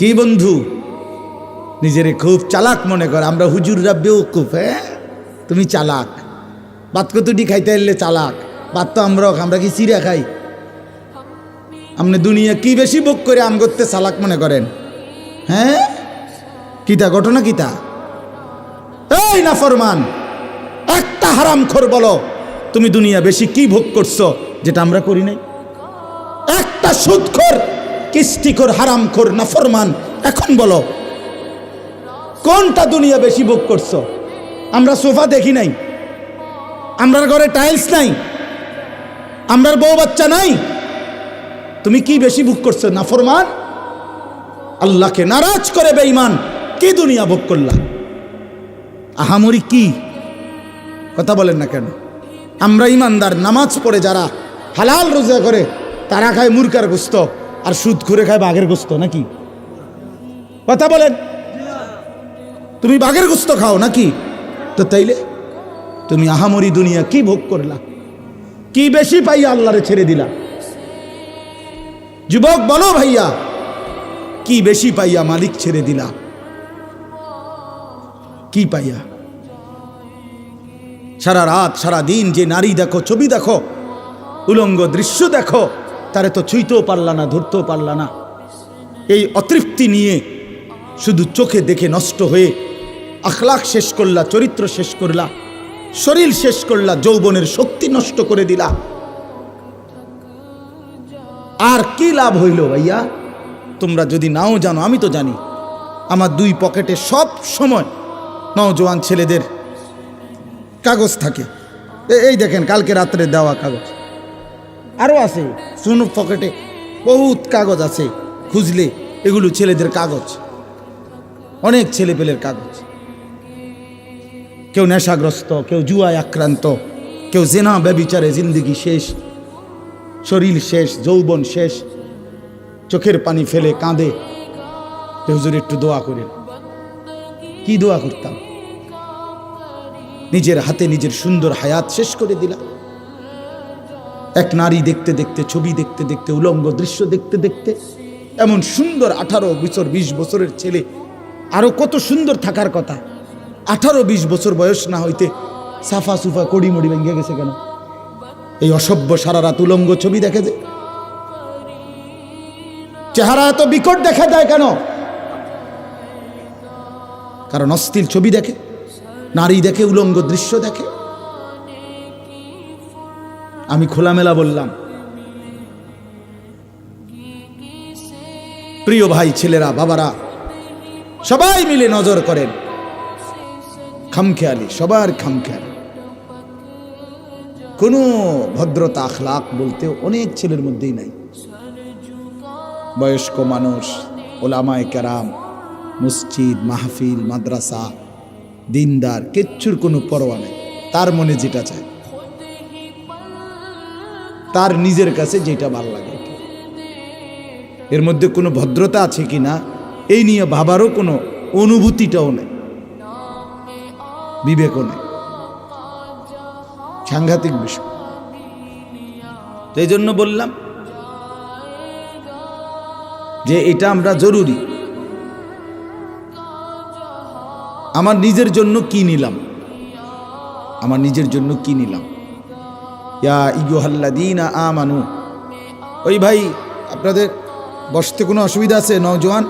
কি বন্ধু নিজেরে খুব চালাক মনে কর, আমরা হুজুররা বেওকুফ। হ্যাঁ তুমি চালাক, ভাত কতটি খাইতে এলে চালাক, ভাত তো আমরা কি চিরা খাই? আপনি দুনিয়া কি বেশি ভোগ করে আম করতে চালাক মনে করেন? হ্যাঁ কিতা ঘটনা কিতা? এই নাফরমান, একটা হারামখোর বলো তুমি দুনিয়া বেশি কি ভোগ করছো যেটা আমরা করি নাই? একটা সুদখোর, কিস্তিখোর, হারামখোর, নাফরমান এখন বলো কোনটা দুনিয়া বেশি ভোগ করছো? আমরা সোফা দেখি নাই, আমরার ঘরে টাইলস নাই, আমরার বউ বাচ্চা নাই, তুমি কি বেশি ভোগ করছো? নাফরমান, আল্লাহকে নারাজ করে বেঈমান কি দুনিয়া ভোগ করলা? আহামরি কি কথা বলেন না কেন? আমরা ইমানদার, নামাজ পড়ে যারা, হালাল রোজা করে, তারা খায় মুরগার গোস্ত আর সুদ করে খায় বাঘের গোস্ত নাকি? কথা বলেন, তুমি বাঘের গোস্ত খাও নাকি? তো তাইলে তুমি আহামরি দুনিয়া কি ভোগ করলা? কি বেশি পাইয়া আল্লাহরে ছেড়ে দিলা? যুবক বলো ভাইয়া, কি বেশি পাইয়া মালিক ছেড়ে দিলা? কি পাইয়া? সারা রাত সারা দিন যে নারী দেখো, ছবি দেখো, উলঙ্গ দৃশ্য দেখো, তারে তো ছুঁইতেও পারলা না, ধরতেও পারলা না। এই অতৃপ্তি নিয়ে শুধু চোখে দেখে নষ্ট হয়ে আখলাক শেষ করলা, চরিত্র শেষ করলা, শরীর শেষ করলা, যৌবনের শক্তি নষ্ট করে দিলা। আর কি লাভ হইল ভাইয়া? তোমরা যদি নাও জানো, আমি তো জানি, আমার দুই পকেটে সব সময় নওজোয়ান ছেলেদের কাগজ থাকে। এই দেখেন কালকে রাত্রে দেওয়া কাগজ, আরও আছে শুনো পকেটে বহুত কাগজ আছে, খুঁজলে এগুলো ছেলেদের কাগজ, অনেক ছেলে পেলের কাগজ। কেউ নেশাগ্রস্ত, কেউ জুয়ায় আক্রান্ত, কেউ জেনা ব্যভিচারে জিন্দেগি শেষ, শরীর শেষ, যৌবন শেষ, চোখের পানি ফেলে কাঁদে। হুজুর একটু দোয়া করেন। কি দোয়া করতাম? নিজের হাতে নিজের সুন্দর হায়াত শেষ করে দিলাম। এক নারী দেখতে দেখতে, ছবি দেখতে দেখতে, উলঙ্গ দৃশ্য দেখতে দেখতে, এমন সুন্দর 18 বছর 20 বছরের ছেলে, আরো কত সুন্দর থাকার কথা, 18-20 বছর বয়স না হইতে সাফা সুফা কড়িমড়ি ভেঙে গেছে কেন? এই অসভ্য সারা রাত উলঙ্গ ছবি দেখে যে, চেহারা এত বিকট দেখা যায় কেন? কারণ অশ্লীল ছবি দেখে, নারী দেখে, উলঙ্গ দৃশ্য দেখে। আমি খোলামেলা বললাম, প্রিয় ভাই, ছেলেরা, বাবারা, সবাই মিলে নজর করেন। খামখেয়ালি, সবার খামখেয়ালি। কোনো ভদ্রতা আখলাক বলতে অনেক ছেলের মধ্যেই নাই। বয়স্ক মানুষ, ওলামায়ে কেরাম, মসজিদ, মাহফিল, মাদ্রাসা, দিনদার, কিচ্ছুর কোনো পরোয়া নেই। তার মনে যেটা চায়, তার নিজের কাছে যেটা ভালো লাগে, এর মধ্যে কোনো ভদ্রতা আছে কিনা এই নিয়ে ভাবারও কোনো অনুভূতিটাও নেই, বিবেকও নেই। সাংঘাতিক বিষয়। তো এই জন্য বললাম যে এটা আমরা জরুরি। আমার নিজের জন্য কি নিলাম? আমার নিজের জন্য কি নিলাম? ইয়া আইয়ুহাল্লাযীনা আমানু। ওই ভাই, আপনাদের বসতে কোনো অসুবিধা আছে? নওজোয়ান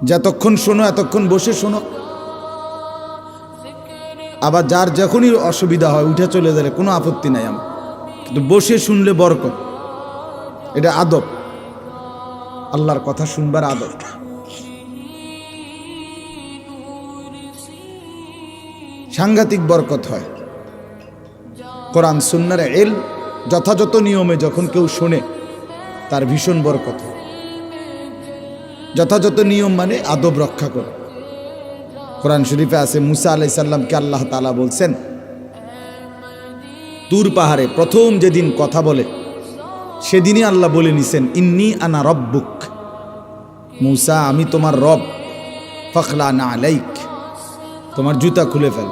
যতক্ষণ শোনো এতক্ষণ বসে শোনো। আবার যার যখনই অসুবিধা হয় উঠে চলে গেলে কোনো আপত্তি নাই আমার, কিন্তু বসে শুনলে বরকত। এটা আদব, আল্লাহর কথা শুনবার আদব। সাংঘাতিক বরকত হয়। কোরআন সুন্নাহর ইলম যথাযথ নিয়মে যখন কেউ শোনে তার ভীষণ বরকত হয়। যথাযথ নিয়ম মানে আদব রক্ষা করে। কোরআন শরীফে আছে, মুসা আলাইহিস সালামকে আল্লাহ তাআলা বলছেন, তুর পাহাড়ে প্রথম যেদিন কথা বলে সেদিনই আল্লাহ বলে নিছেন, ইন্নী আনা রব্বুক, মুসা আমি তোমার রব, ফাখলা না আলাইক, তোমার জুতা খুলে ফেল।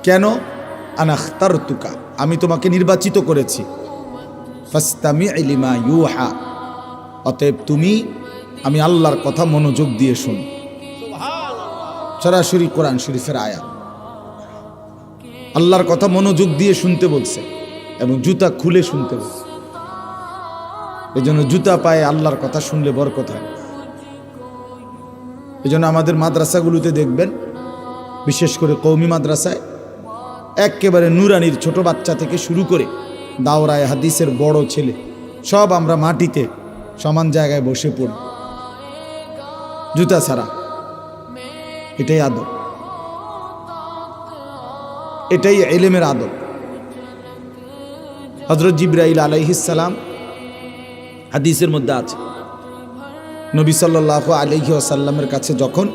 কেন? আনা আখতারতুকা, আমি তোমাকে নির্বাচিত করেছি, ফাসতামি লিমা ইউহা, অতএব তুমি আমি আল্লাহর কথা মনোযোগ দিয়ে শুনো। সরাসরি কোরআন শরীফের আয়াত। আল্লাহর কথা মনোযোগ দিয়ে শুনতে বলছে এবং জুতা খুলে শুনতে বলছে। এজন্য জুতা পায়ে আল্লাহর কথা শুনলে বরকত হয়। এজন্য আমাদের মাদ্রাসাগুলোতে দেখবেন, বিশেষ করে কওমি মাদ্রাসায় একেবারে নুরানির ছোট বাচ্চা থেকে শুরু করে দাওরায়ে হাদিসের বড় ছেলে সব আমরা মাটিতে সমান জায়গায় বসে পড়ি জুতা ছাড়া। এটাই আদব, এটাই ইলমের আদব। হযরত জিবরাইল আলাইহিস সালাম হাদিসের মধ্যে আছে, নবী সাল্লাল্লাহু আলাইহি ওয়াসাল্লামের কাছে যখন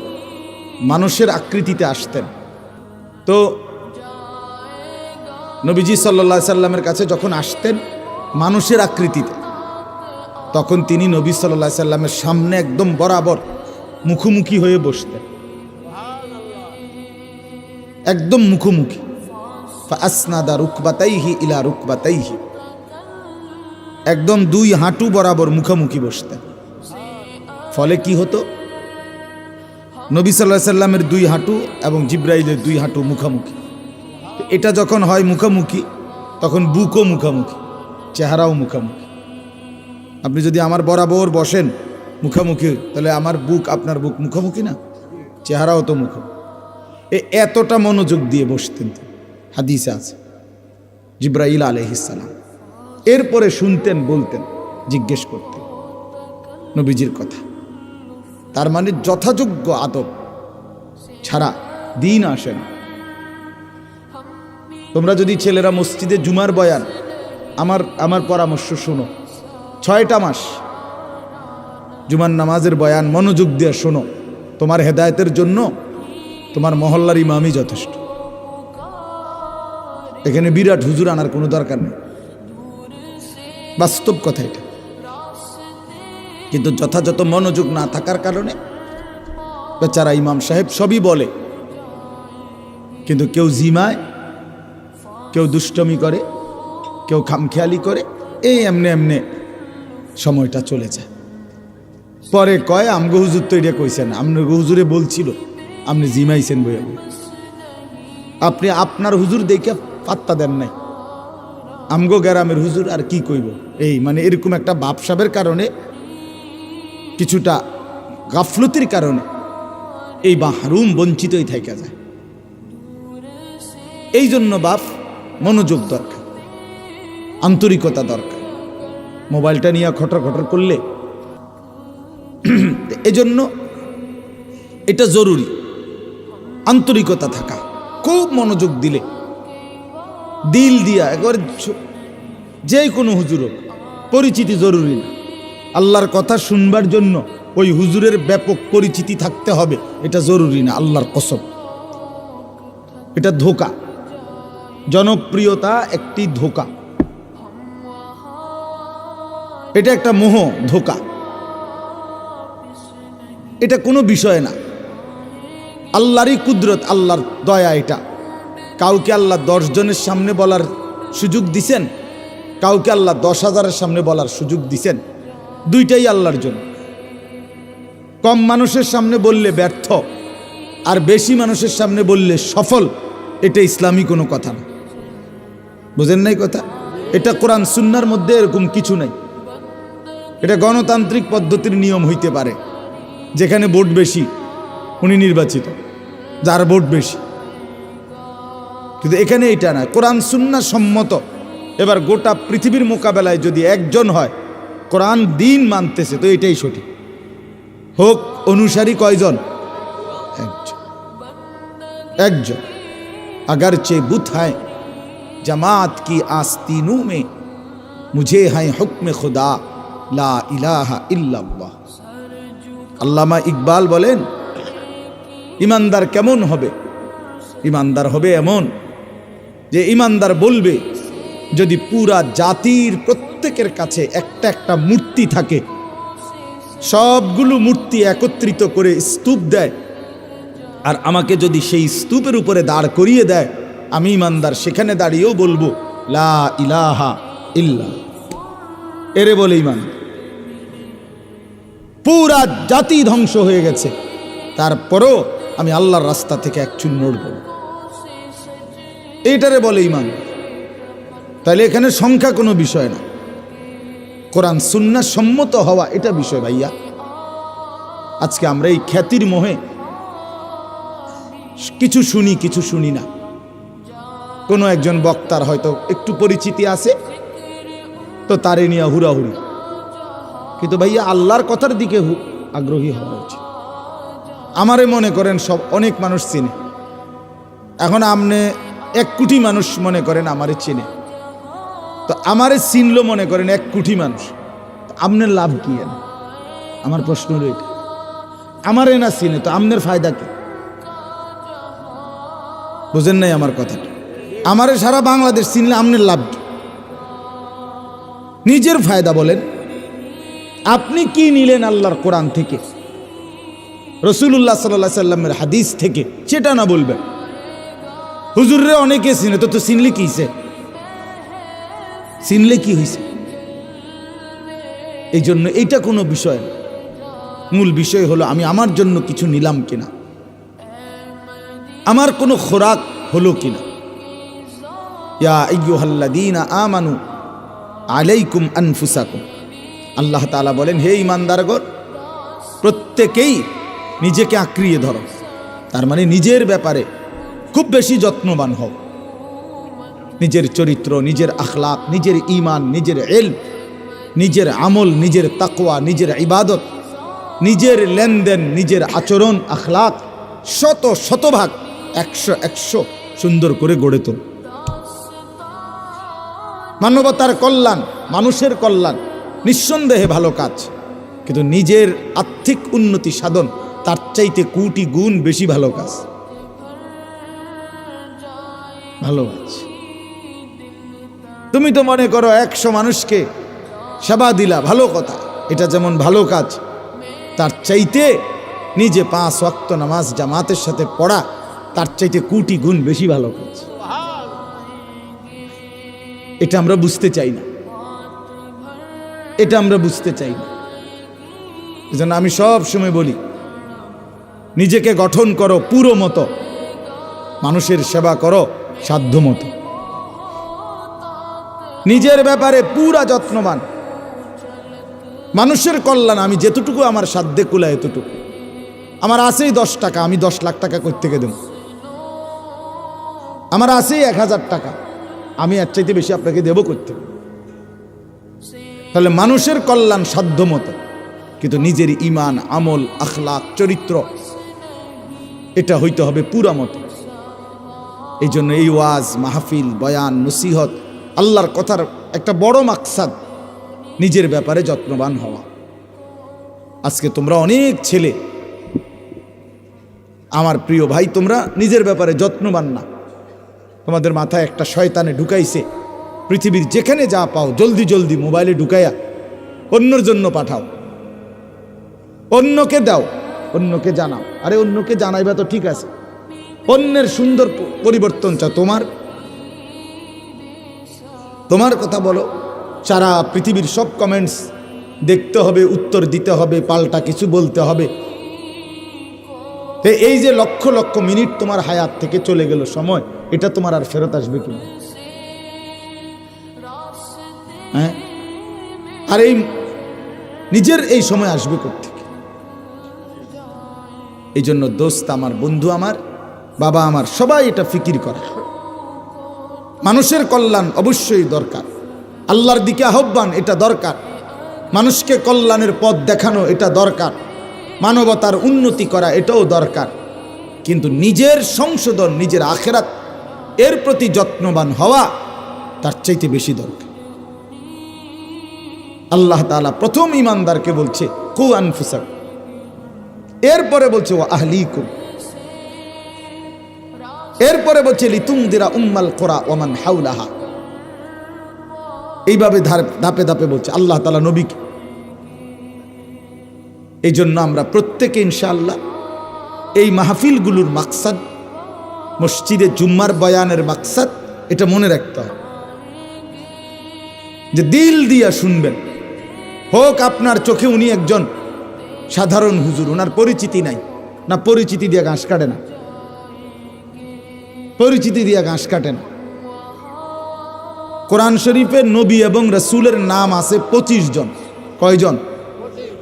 মানুষের আকৃতিতে আসতেন, তো নবীজি সাল্লাল্লাহু আলাইহি সাল্লামের কাছে যখন আসতেন মানুষের আকৃতিতে, তখন তিনি নবী সাল্লাল্লাহু আলাইহি সাল্লামের সামনে একদম বরাবর মুখোমুখি হয়ে বসতেন, একদম মুখোমুখি। ফাসনাদা রুকবাতাইহি ইলা রুকবাতাইহি, একদম দুই হাঁটু বরাবর মুখোমুখি বসতেন। ফলে কি হতো, নবী সাল্লাল্লাহু আলাইহি সাল্লামের দুই হাঁটু এবং জিবরাইলের দুই হাঁটু মুখোমুখি। এটা যখন হয় মুখোমুখি, তখন বুকও মুখোমুখি, চেহারাও মুখোমুখি। আপনি যদি আমার বরাবর বসেন মুখোমুখি, তাহলে আমার বুক আপনার বুক মুখোমুখি না, চেহারাও তো মুখোমুখি। এতটা মনোযোগ দিয়ে বসতেন, হাদিসে আছে জিবরাইল আলাইহিস সালাম। এরপরে শুনতেন, বলতেন, জিজ্ঞেস করতেন নবীজির কথা। তার মানে যথাযোগ্য আদব ছাড়া দিন আসে না। তোমরা যদি ছেলেরা মসজিদে জুমার বয়ান, আমার পরামর্শ শোনো, 6টা মাস জুমার নামাজের বয়ান মনোযোগ দিয়ে শোনো। তোমার হেদায়েতের জন্য তোমার মহল্লার ইমামই যথেষ্ট। এখানে বিরাট হুজুর আনার কোনো দরকার নেই, বাস্তব কথা এটা। কিন্তু যথাযথ মনোযোগ না থাকার কারণে বেচারা ইমাম সাহেব সবই বলে, কিন্তু কেউ জিমায়, কেউ দুষ্টমি করে, কেউ খামখেয়ালি করে, এই এমনে এমনে সময়টা চলে যায়। পরে কয় আমগো হুজুর তো এটা কইছেন, আপনার হুজুরে বলছিল আপনি জিমাইছেন বইয়া বই, আপনি আপনার হুজুর দেখে পাত্তা দেন নাই, আমগো গ্রামের হুজুর আর কি কইব। এই মানে এরকম একটা বাপসাবের কারণে, কিছুটা গাফলতির কারণে এই মাহরুম বঞ্চিতই থাকা যায়। এই জন্য বাপ মনোযোগ দরকার, আন্তরিকতা দরকার। মোবাইলটা নিয়ে খটর খটর করলে, এজন্য এটা জরুরি, আন্তরিকতা থাকা, খুব মনোযোগ দিলে, দিল দিয়া একবার। যে কোনো হুজুর পরিচিতি জরুরি না, আল্লাহর কথা শুনবার জন্য ওই হুজুরের ব্যাপক পরিচিতি থাকতে হবে, এটা জরুরি না। আল্লাহর কসম, এটা ধোঁকা। জনপ্রিয়তা একটি ধোঁকা, এটা একটা মোহ, ধোঁকা। এটা কোনো বিষয় না, আল্লাহরই কুদরত, আল্লাহর দয়া। এটা কাউকে আল্লাহ 10 জনের সামনে বলার সুযোগ দিছেন, কাউকে আল্লাহ 10,000-এর সামনে বলার সুযোগ দিছেন, দুইটাই আল্লাহর জন্য। কম মানুষের সামনে বললে ব্যর্থ, আর বেশি মানুষের সামনে বললে সফল। এটা ইসলামী কোনো কথা না, বুঝেন নাই কথা? এটা কোরআন সুন্নাহর মধ্যে এরকম কিছু নাই। এটা গণতান্ত্রিক পদ্ধতির নিয়ম হইতে পারে, যেখানে ভোট বেশি উনি নির্বাচিত, যার ভোট বেশি। কিন্তু এখানে এটা না, কোরআন সুন্নাহ সম্মত। এবার গোটা পৃথিবীর মোকাবেলায় যদি একজন হয় কোরআন দিন মানতেছে, তো এটাই সঠিক। হোক অনুসারী কয়জন? একজন। अगरचे बुत है जमात की आस्तीनों में, मुझे है हुक्म खुदा ला इलाहा इल्लल्लाह। আল্লামা ইকবাল বলেন, ইমানদার কেমন হবে? ইমানদার হবে এমন যে ইমানদার বলবে, যদি পুরা জাতির প্রত্যেকের কাছে একটা একটা মূর্তি থাকে, সবগুলো মূর্তি একত্রিত করে স্তূপ দেয়, আর আমাকে যদি সেই স্তূপের উপরে দাঁড় করিয়ে দেয়, আমি ইমানদার সেখানে দাঁড়িয়েও বলবো লা ইলাহা ইল্লাল্লাহ। এরে বলে ইমান। পুরা জাতি ধ্বংস হয়ে গেছে, তারপরও আমি আল্লাহর রাস্তা থেকে এক চুল নড়ব না। এইটারে বলে ঈমান। তাহলে এখানে সংখ্যা কোনো বিষয় না, কোরআন সুন্নাহ সম্মত হওয়া এটা বিষয় ভাইয়া। আজকে আমরা এই খ্যাতির মোহে কিছু শুনি কিছু শুনি না। কোনো একজন বক্তার হয়তো একটু পরিচিতি আছে তো তারে নিয়ে হুড়াহুড়ি, কিন্তু ভাইয়া আল্লাহর কথার দিকে আগ্রহী হওয়া উচিত। আমারে মনে করেন সব অনেক মানুষ চিনে, এখন আপনি 1 কোটি মানুষ মনে করেন আমারে চিনে, তো আমারে চিনল মনে করেন 1 কোটি মানুষ, আপনার লাভ কি? আমার প্রশ্ন হলো এটা, আমারে না চিনে তো আপনার ফায়দা কি? বুঝেন নাই আমার কথাটা? আমারে সারা বাংলাদেশ চিনলে আপনার লাভ কি? নিজের ফায়দা বলেন। আপনি কি নিলেন আল্লাহর কোরআন থেকে, রাসূলুল্লাহ সাল্লাল্লাহু আলাইহি সাল্লামের হাদিস থেকে, সেটা না বলবেন। হুজুররে অনেকে চিনে, তো চিনলে কি হইছে? চিনলে কি হয়েছে? এই জন্য এইটা কোনো বিষয় না, মূল বিষয় হলো আমি আমার জন্য কিছু নিলাম কিনা, আমার কোনো খোরাক হলো কিনা। ইয়া আইয়ুহাল্লাযীনা আমানু আলাইকুম আনফুসাকুম, আল্লাহ তাআলা বলেন হে ঈমানদারগণ প্রত্যেকেই নিজেকে আঁকড়িয়ে ধরো, তার মানে নিজের ব্যাপারে খুব বেশি যত্নবান হও। নিজের চরিত্র, নিজের আখলাক, নিজের ঈমান, নিজের ইলম, নিজের আমল, নিজের তাকওয়া, নিজের ইবাদত, নিজের লেনদেন, নিজের আচরণ আখলাক শতভাগ 100 সুন্দর করে গড়ে তোল। মানবতার কল্যাণ, মানুষের কল্যাণ নিঃসন্দেহে ভালো কাজ, কিন্তু নিজের আর্থিক উন্নতি সাধন তার চাইতে কোটি গুণ বেশি ভালো কাজ। ভালো কাজ তুমি তো মনে করো 100 মানুষকে সেবা দিলা, ভালো কথা, এটা যেমন ভালো কাজ, তার চাইতে নিজে 5 ওয়াক্ত নামাজ জামাতের সাথে পড়া তার চাইতে কোটি গুণ বেশি ভালো কাজ। এটা আমরা বুঝতে চাই না, এটা আমরা বুঝতে চাই না। এজন্য আমি সব সময় বলি নিজেকে গঠন করো পুরো মতো, মানুষের সেবা করো সাধ্য মতো, নিজের ব্যাপারে পুরা যত্নবান। মানুষের কল্যাণ আমি যেতটুকু আমার সাধ্যে কুলায় এতটুকু। আমার আছেই 10 টাকা, আমি 10 লাখ টাকা কই থেকে দেব? আমার আছেই 1000 টাকা, আমি এর চাইতে বেশি আপনাকে দেব করতে? তাহলে মানুষের কল্যাণ সাধ্য মতো, কিন্তু নিজের ঈমান, আমল, আখলাক, চরিত্র এটা হইতে হবে পুরা মতো। এই জন্য এই ওয়াজ মাহফিল, বয়ান, নসিহত, আল্লাহর কথার একটা বড় মাকসাদ নিজের ব্যাপারে যত্নবান হওয়া। আজকে তোমরা অনেক ছেলে, আমার প্রিয় ভাই, তোমরা নিজের ব্যাপারে যত্নবান না। তোমাদের মাথায় একটা শয়তানে ঢুকাইছে, পৃথিবীর যেখানে যা পাও জলদি জলদি মোবাইলে ঢুকাইয়া অন্যর জন্য পাঠাও, অন্যকে দাও, অন্যকে জানাও। আরে অন্যকে জানাইবা তো ঠিক আছে, অন্যের সুন্দর পরিবর্তন চাও, তোমার কথা বলো। সারা পৃথিবীর সব কমেন্টস দেখতে হবে, উত্তর দিতে হবে, পাল্টা কিছু বলতে হবে। এই যে লক্ষ লক্ষ মিনিট তোমার হায়াত থেকে চলে গেল সময়, এটা তোমার আর ফেরত আসবে কি? হ্যাঁ, আর এই নিজের এই সময় আসবে কোত্থেকে? এই জন্য দোস্ত আমার, বন্ধু আমার, বাবা আমার, সবাই এটা ফিকির করে। মানুষের কল্যাণ অবশ্যই দরকার, আল্লাহর দিকে আহ্বান এটা দরকার, মানুষকে কল্যাণের পথ দেখানো এটা দরকার, মানবতার উন্নতি করা এটাও দরকার, কিন্তু নিজের সংশোধন, নিজের আখিরাত এর প্রতি যত্নবান হওয়া তার চাইতে বেশি দরকার। আল্লাহ তাআলা প্রথম ঈমানদারকে বলছে কু আনফুসাকুম, এরপরে বলছে ওয়া আহলিকুম, এরপরে বলছে লিতুনদিরা উম্মাল কুরা ওয়া মান হাওলাহা। এইভাবে ধাপে ধাপে বলছে আল্লাহ তাআলা নবীকে। এই জন্য আমরা প্রত্যেকে ইনশাআল্লাহ এই মাহফিলগুলোর মাকসাদ, মসজিদে জুম্মার বয়ানের মাকসাদ এটা মনে রাখতে হবে, যে দিল দিয়া শুনবেন। হোক আপনার চোখে উনি একজন সাধারণ হুজুর, ওনার পরিচিতি নাই। না, পরিচিতি দিয়ে ঘাস কাটে না, পরিচিতি দিয়ে ঘাস কাটে না। কোরআন শরীফে নবী এবং রসুলের নাম আছে 25 জন। কয়জন?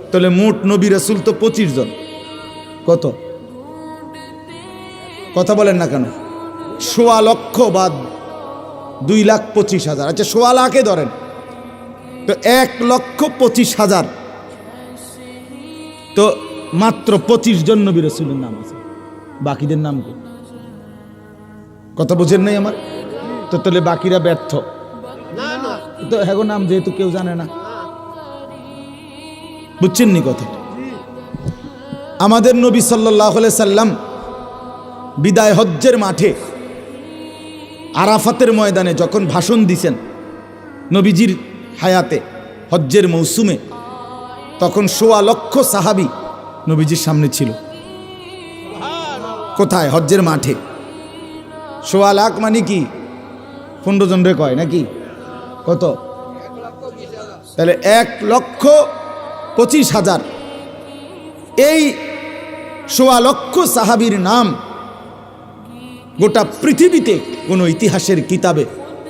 তাহলে মোট নবী রসুল তো 25 জন। কত? কথা বলেন না কেন? 1.25 লক্ষ বা 2,25,000। আচ্ছা 1.25 লাখে ধরেন, তো 1,25,000। তো মাত্র 25 জন নবী রসুলের নাম আছে, বাকিদের নাম কি? কথা বুঝেন নাই আমার? তো তাহলে বাকিরা ব্যর্থ তো, হ্যাঁ নাম যেহেতু কেউ জানে না, বুঝছেন নি কথা? আমাদের নবী সাল্লাল্লাহু আলাইহি সাল্লাম বিদায় হজ্জের মাঠে আরাফাতের ময়দানে যখন ভাষণ দিছেন নবীজির হায়াতে হজ্জের মৌসুমে, তখন 1.25 লক্ষ সাহাবী নবীজির সামনে ছিল। কোথায়? হজ্জের মাঠে। 1.25 লাখ মানে কি 15 জন রে কয় নাকি? কত? তাহলে 1,25,000। এই 1.25 লক্ষ সাহাবীর নাম গোটা পৃথিবীতে কোনো ইতিহাসের কিতাবে,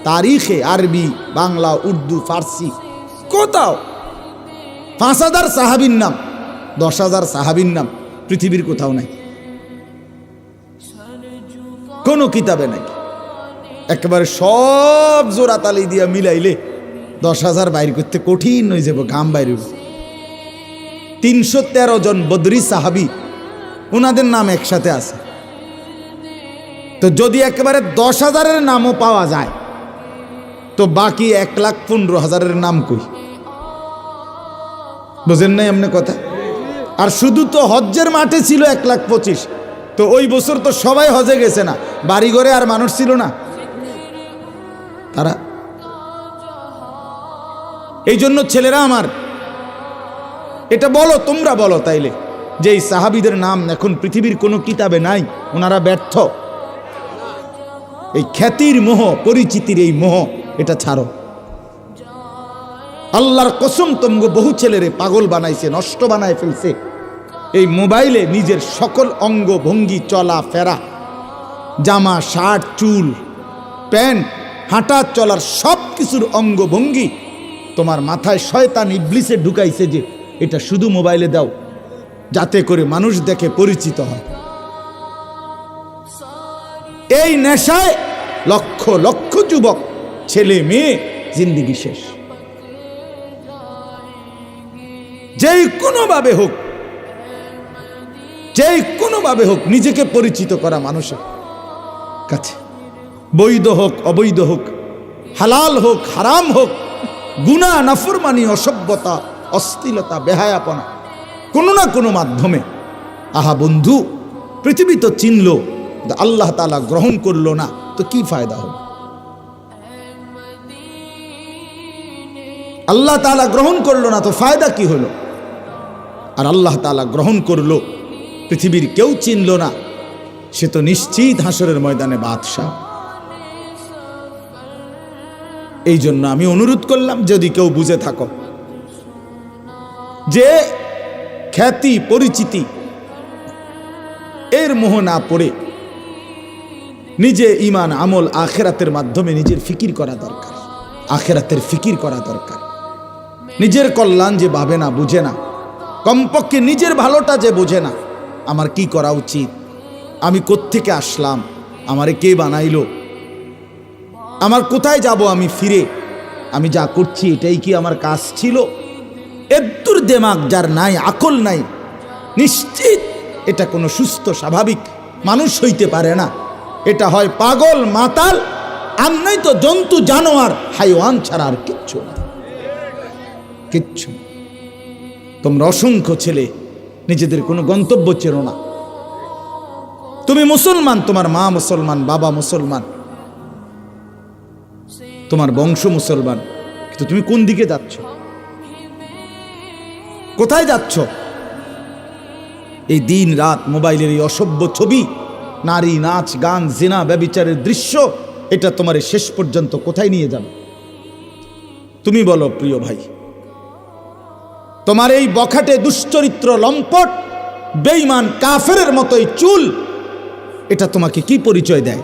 তারিখে, আরবি, বাংলা, উর্দু, ফার্সি কোথাও 5,000 সাহাবীর নাম, 10,000 সাহাবীর নাম পৃথিবীর কোথাও নাই, কোনো কিতাবে নাই। একেবারে সব জোড়া তালি দিয়া মিলাইলে 10,000 বাইর করতে কঠিন হয়ে যাব, ঘাম বাইরে। 313 জন বদরি সাহাবী, ওনাদের নাম একসাথে আছে। তো যদি একেবারে 10,000-এর নামও পাওয়া যায়, তো বাকি 1,15,000-এর নাম কই? বুঝেন নাই এমনি কথা? আর শুধু তো হজ্জের মাঠে ছিল 1,25,000। তো ওই বছর তো সবাই হজে গেছে না, বাড়ি ঘরে আর মানুষ ছিল না তারা। এই জন্য ছেলেরা আমার, এটা বলো, তোমরা বলো তাইলে, যে এই সাহাবীদের নাম এখন পৃথিবীর কোনো কিতাবে নাই, ওনারা ব্যর্থ। এই খ্যাতির মোহ, পরিচিতির এই মোহ, এটা ছাড়ো। আল্লাহর কসম, তোমগো বহু ছেলেরে পাগল বানাইছে, নষ্ট বানায় ফেলছে এই মোবাইলে। নিজের সকল অঙ্গ ভঙ্গি, চলা ফেরা, জামা, শার্ট, চুল, প্যান্ট, হাঁটা চলার সব কিছুর অঙ্গ ভঙ্গি তোমার মাথায় শয়তান ইবলিসে ঢুকাইছে যে এটা শুধু মোবাইলে দাও, যাতে করে মানুষ দেখে, পরিচিত হয়। এই নেশায় লক্ষ লক্ষ যুবক, ছেলে মেয়ে, জিন্দেগি শেষ। যেই কোনোভাবে হোক, যেই কোনোভাবে হোক নিজেকে পরিচিত করা মানুষের কাছে, বৈধ হোক অবৈধ হোক, হালাল হোক হারাম হোক, গুনাহ, নাফরমানি, অসভ্যতা, অশ্লীলতা, বেহায়াপনা, কোনো না কোনো মাধ্যমে। আহা বন্ধু, পৃথিবী তো চিনল, আল্লাহ তাআলা গ্রহণ করলো না, তো কি ফায়দা হবে? আল্লাহ তাআলা গ্রহণ করলো না, তো ফায়দা কি হলো? আর আল্লাহ তাআলা গ্রহণ করলো, পৃথিবীর কেউ চিনল না, সে তো নিশ্চিত হাসরের ময়দানে বাদশাহ। এই জন্য আমি অনুরোধ করলাম, যদি কেউ বুঝে থাকো যে খ্যাতি, পরিচিতি এর মোহ না পড়ে নিজে ঈমান, আমল, আখিরাতের মাধ্যমে নিজের ফিকির করা দরকার। আখিরাতের ফিকির করা দরকার। নিজের কল্যাণ যে ভাবে না, বুঝে না, কমপক্ষে নিজের ভালোটা যে বোঝে না, আমার কি করা উচিত, আমি কোত্থেকে আসলাম, আমারে কে বানাইলো, আমার কোথায় যাব আমি ফিরে, আমি যা করছি এটাই কি আমার কাজ ছিল, এদ্দুর দেমাগ যার নাই, আকল নাই, নিশ্চিত এটা কোনো সুস্থ স্বাভাবিক মানুষ হইতে পারে না। এটা হয় পাগল, মাতাল, আর নাই তো জন্তু, জানোয়ার, হাইওয়ান ছাড়া আর কিচ্ছু না, কিচ্ছু। তোমরা অসংখ্য ছেলে নিজেদের কোনো গন্তব্য চেনো না। তুমি মুসলমান, তোমার মা মুসলমান, বাবা মুসলমান, তোমার বংশ মুসলমান, কিন্তু তুমি কোন দিকে যাচ্ছ? কোথায় যাচ্ছ? এই দিন রাত মোবাইলের এই অসভ্য ছবি, নারী, নাচ, গান, জিনা, ব্যভিচারের দৃশ্য, এটা তোমার শেষ পর্যন্ত কোথায় নিয়ে যাবে? তুমি বলো প্রিয় ভাই। তোমার এই বখাটে দুশ্চরিত্র লম্পট বেঈমান কাফেরের মতোই চুল, এটা তোমাকে কি পরিচয় দেয়?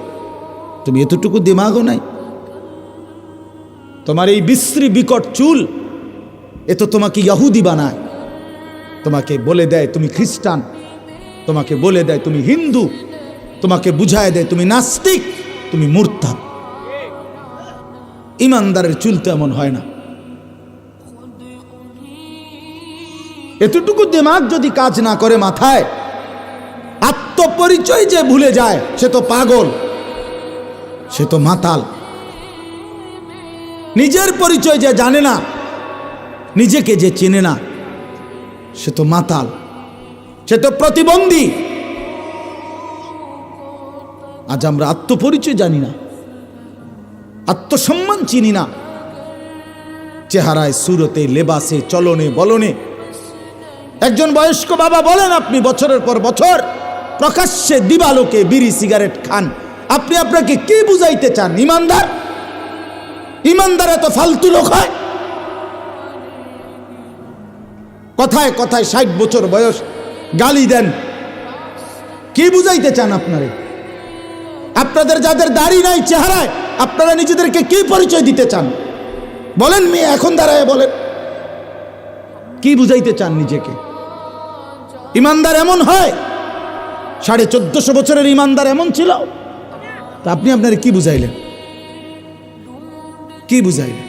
তুমি এতটুকু দিমাগও নাই? তোমার এই বিশ্রী বিকট চুল এ তো তোমাকে ইহুদি বানায়, তোমাকে বলে দেয় তুমি খ্রিস্টান, তোমাকে বলে দেয় তুমি হিন্দু, তোমাকে বুঝায় দেয় তুমি নাস্তিক, তুমি মুরতাদ। ইমানদারের চুল তো এমন হয় না। এতটুকু দিমাগ যদি কাজ না করে মাথায়, আত্মপরিচয় যে ভুলে যায় সে তো পাগল, সে তো মাতাল। নিজের পরিচয় যে জানে না, নিজেকে যে চেনে না, সে তো মাতাল, সে তো প্রতিবন্ধী। আজ আমরা আত্মপরিচয় জানি না, আত্মসম্মান চিনি না। চেহারায়, সুরতে, লেবাসে, চলনে, বলনে। একজন বয়স্ক বাবা বলেন, আপনি বছরের পর বছর প্রকাশ্যে দিবালোকে বিড়ি সিগারেট খান, আপনি আপনাকে কি বুঝাইতে চান? ইমানদার? ইমানদার এত ফালতু লোক হয়? কথায় কথায় 60 বছর বয়স গালি দেন, কি বুঝাইতে চান আপনারে? আপনাদের যাদের দাড়ি নাই চেহারায়, আপনারা নিজেদেরকে কি পরিচয় দিতে চান? বলেন মেয়ে, এখন দাঁড়ায় বলেন, কি বুঝাইতে চান নিজেকে? ইমানদার এমন হয়? 1450 বছরের ইমানদার এমন ছিল? তা আপনি আপনারে কি বুঝাইলেন? কি বুঝাইলেন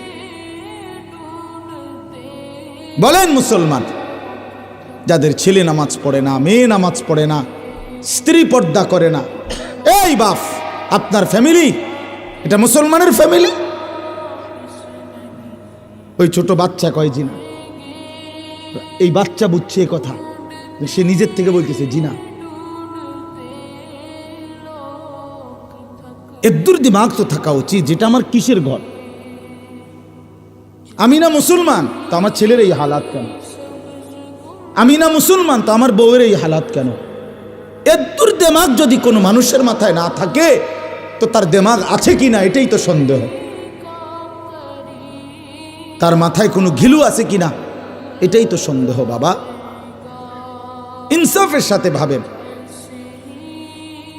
বলেন? মুসলমান যাদের ছেলে নামাজ পড়ে না, মেয়ে নামাজ পড়ে না, স্ত্রী পর্দা করে না, এই বাপ, আপনার ফ্যামিলি এটা মুসলমানের ফ্যামিলি? ওই ছোট বাচ্চা কয় জিনা, এই বাচ্চা বুঝছে এ কথা, সে নিজের থেকে বলতেছে জিনা। এদ্দুর দিমাগ তো থাকা উচিত, যেটা আমার কিসের ঘর? আমি না মুসলমান তো আমার ছেলের এই হালাত কেন? আমি না মুসলমান তো আমার বউয়ের এই হালাত কেন? এদ্দুর দিমাগ যদি কোনো মানুষের মাথায় না থাকে তো তার দিমাগ আছে কিনা এটাই তো সন্দেহ। তার মাথায় কোনো ঘিলু আছে কিনা এটাই তো সন্দেহ। বাবা, ইনসাফের সাথে ভাবেন।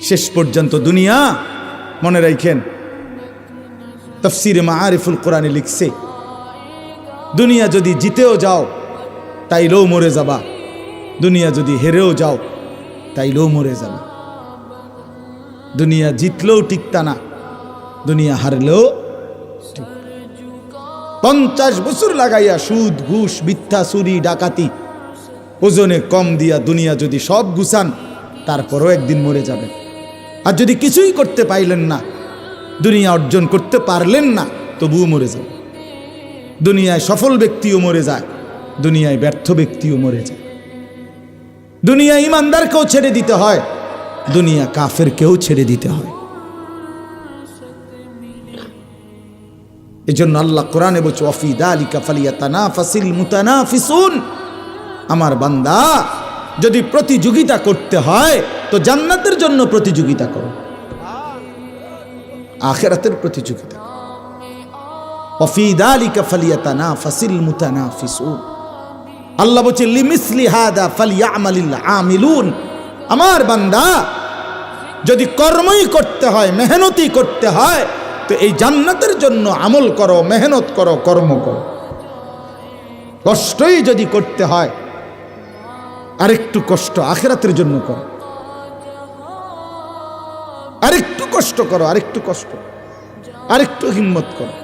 শেষ পর্যন্ত দুনিয়া, মনে রাখেন, তাফসীরে মাআরিফুল কোরআনে লিখছে, দুনিয়া যদি জিতেও যাও তাইলেও মরে যাবা, দুনিয়া যদি হেরেও যাও তাইলেও মরে যাবা। দুনিয়া জিতলেও টিকতা না, দুনিয়া হারলেও। 50 বছর লাগাইয়া সুদ, ঘুষ, মিথ্যা, চুরি, ডাকাতি, ওজনে কম দিয়া দুনিয়া যদি সব গুছান, তারপরও একদিন মরে যাবেন। আর যদি কিছুই করতে পাইলেন না, দুনিয়া অর্জন করতে পারলেন না, তবুও মরে যাবে। দুনিয়ায় সফল ব্যক্তিও মরে যায়, দুনিয়ায় ব্যর্থ ব্যক্তিও মরে যায়। দুনিয়া ইমানদারকেও ছেড়ে দিতে হয়, দুনিয়া কাফেরকেও ছেড়ে দিতে হয়। এজন্য আল্লাহ কোরআনে বলছে, ওয়াফি যালিকা ফালিয়াতানাফাসিল মুতানাফিসুন। আমার বান্দা, যদি প্রতিযোগিতা করতে হয় তো জান্নাতের জন্য প্রতিযোগিতা করো, আখিরাতের প্রতিযোগিতা। ওয়াফি যালিকা ফালিয়াতানাফাসিল মুতানাফিসুন। আল্লাহ বলছে, লিমিসলি হাদা ফালিয়ামালিল আমিলুন। আমার বান্দা, যদি কর্মই করতে হয়, মেহনতই করতে হয়, তো এই জান্নাতের জন্য আমল করো, মেহনত করো, কর্ম করো। কষ্টই যদি করতে হয়, আরেকটু কষ্ট আখিরাতের জন্য করো, আরেকটু কষ্ট করো, আরেকটু কষ্ট, আরেকটু হিম্মত করো।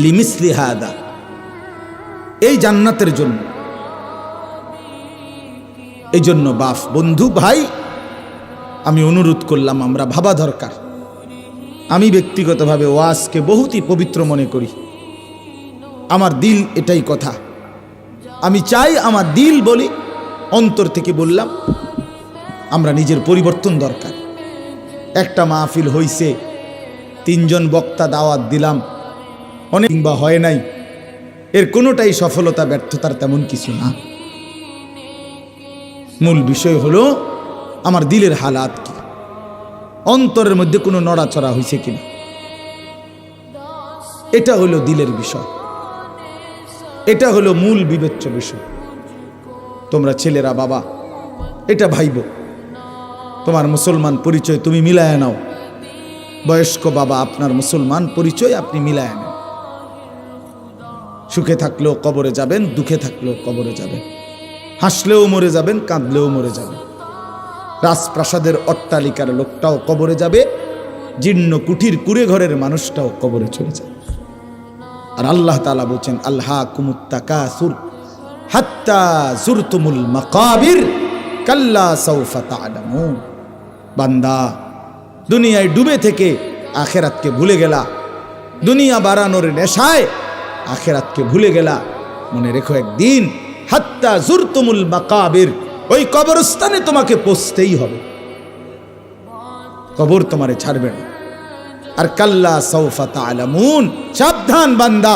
লিমিসলি হাদা, এই জান্নাতের জন্য। এই জন্য বাপ, বন্ধু, ভাই, আমি অনুরোধ করলাম, আমরা ভাবা দরকার। আমি ব্যক্তিগতভাবে ওয়াজকে বহুতই পবিত্র মনে করি, আমার দিল এটাই কথা। আমি চাই আমার দিল বলি, অন্তর থেকে বললাম, আমরা নিজের পরিবর্তন দরকার। একটা মাহফিল হইছে, 3 জন বক্তা দাওয়াত দিলাম, অনেক কিংবা হয় নাই, এর কোনোটাই সফলতা ব্যর্থতার তেমন কিছু না। মূল বিষয় হলো আমার দিলের হালাত কি, অন্তরের মধ্যে কোনো নড়াচড়া হয়েছে কিনা, এটা হলো দিলের বিষয়। এটা হলো মূল বিবেচ্য বিষয়। তোমরা ছেলেরা বাবা এটা ভাইব, তোমার মুসলমান পরিচয় তুমি মিলায় নাও। বয়স্ক বাবা আপনার মুসলমান পরিচয় আপনি মিলায় নেন। সুখে থাকলেও কবরে যাবেন, দুঃখে থাকলেও কবরে যাবেন, হাসলেও মরে যাবেন, কাঁদলেও মরে যাবেন। রাজপ্রাসাদের অট্টালিকার লোকটাও কবরে যাবে, জীর্ণ কুঠির কুড়ে ঘরের মানুষটাও কবরে চলে যাবে। আর আল্লাহ তাআলা বলছেন আলহাকুমুত তাকাসুর হাত্তা যুরতুমুল মাকাবির কাল্লা সাউফা তা'লামুন। বান্দা, দুনিয়ায় ডুবে থেকে আখেরাতকে ভুলে গেলা, দুনিয়া বাড়ানোর নেশায় আখেরাতকে ভুলে গেলা। মনে রেখো একদিন হাত্তা যুরতুমুল মাকাবির, ওই কবরস্থানে তোমাকে পৌঁছতেই হবে, কবর তোমারে ছাড়বে না। আর কাল্লা সাউফা তা'লামুন, সাবধান বান্দা,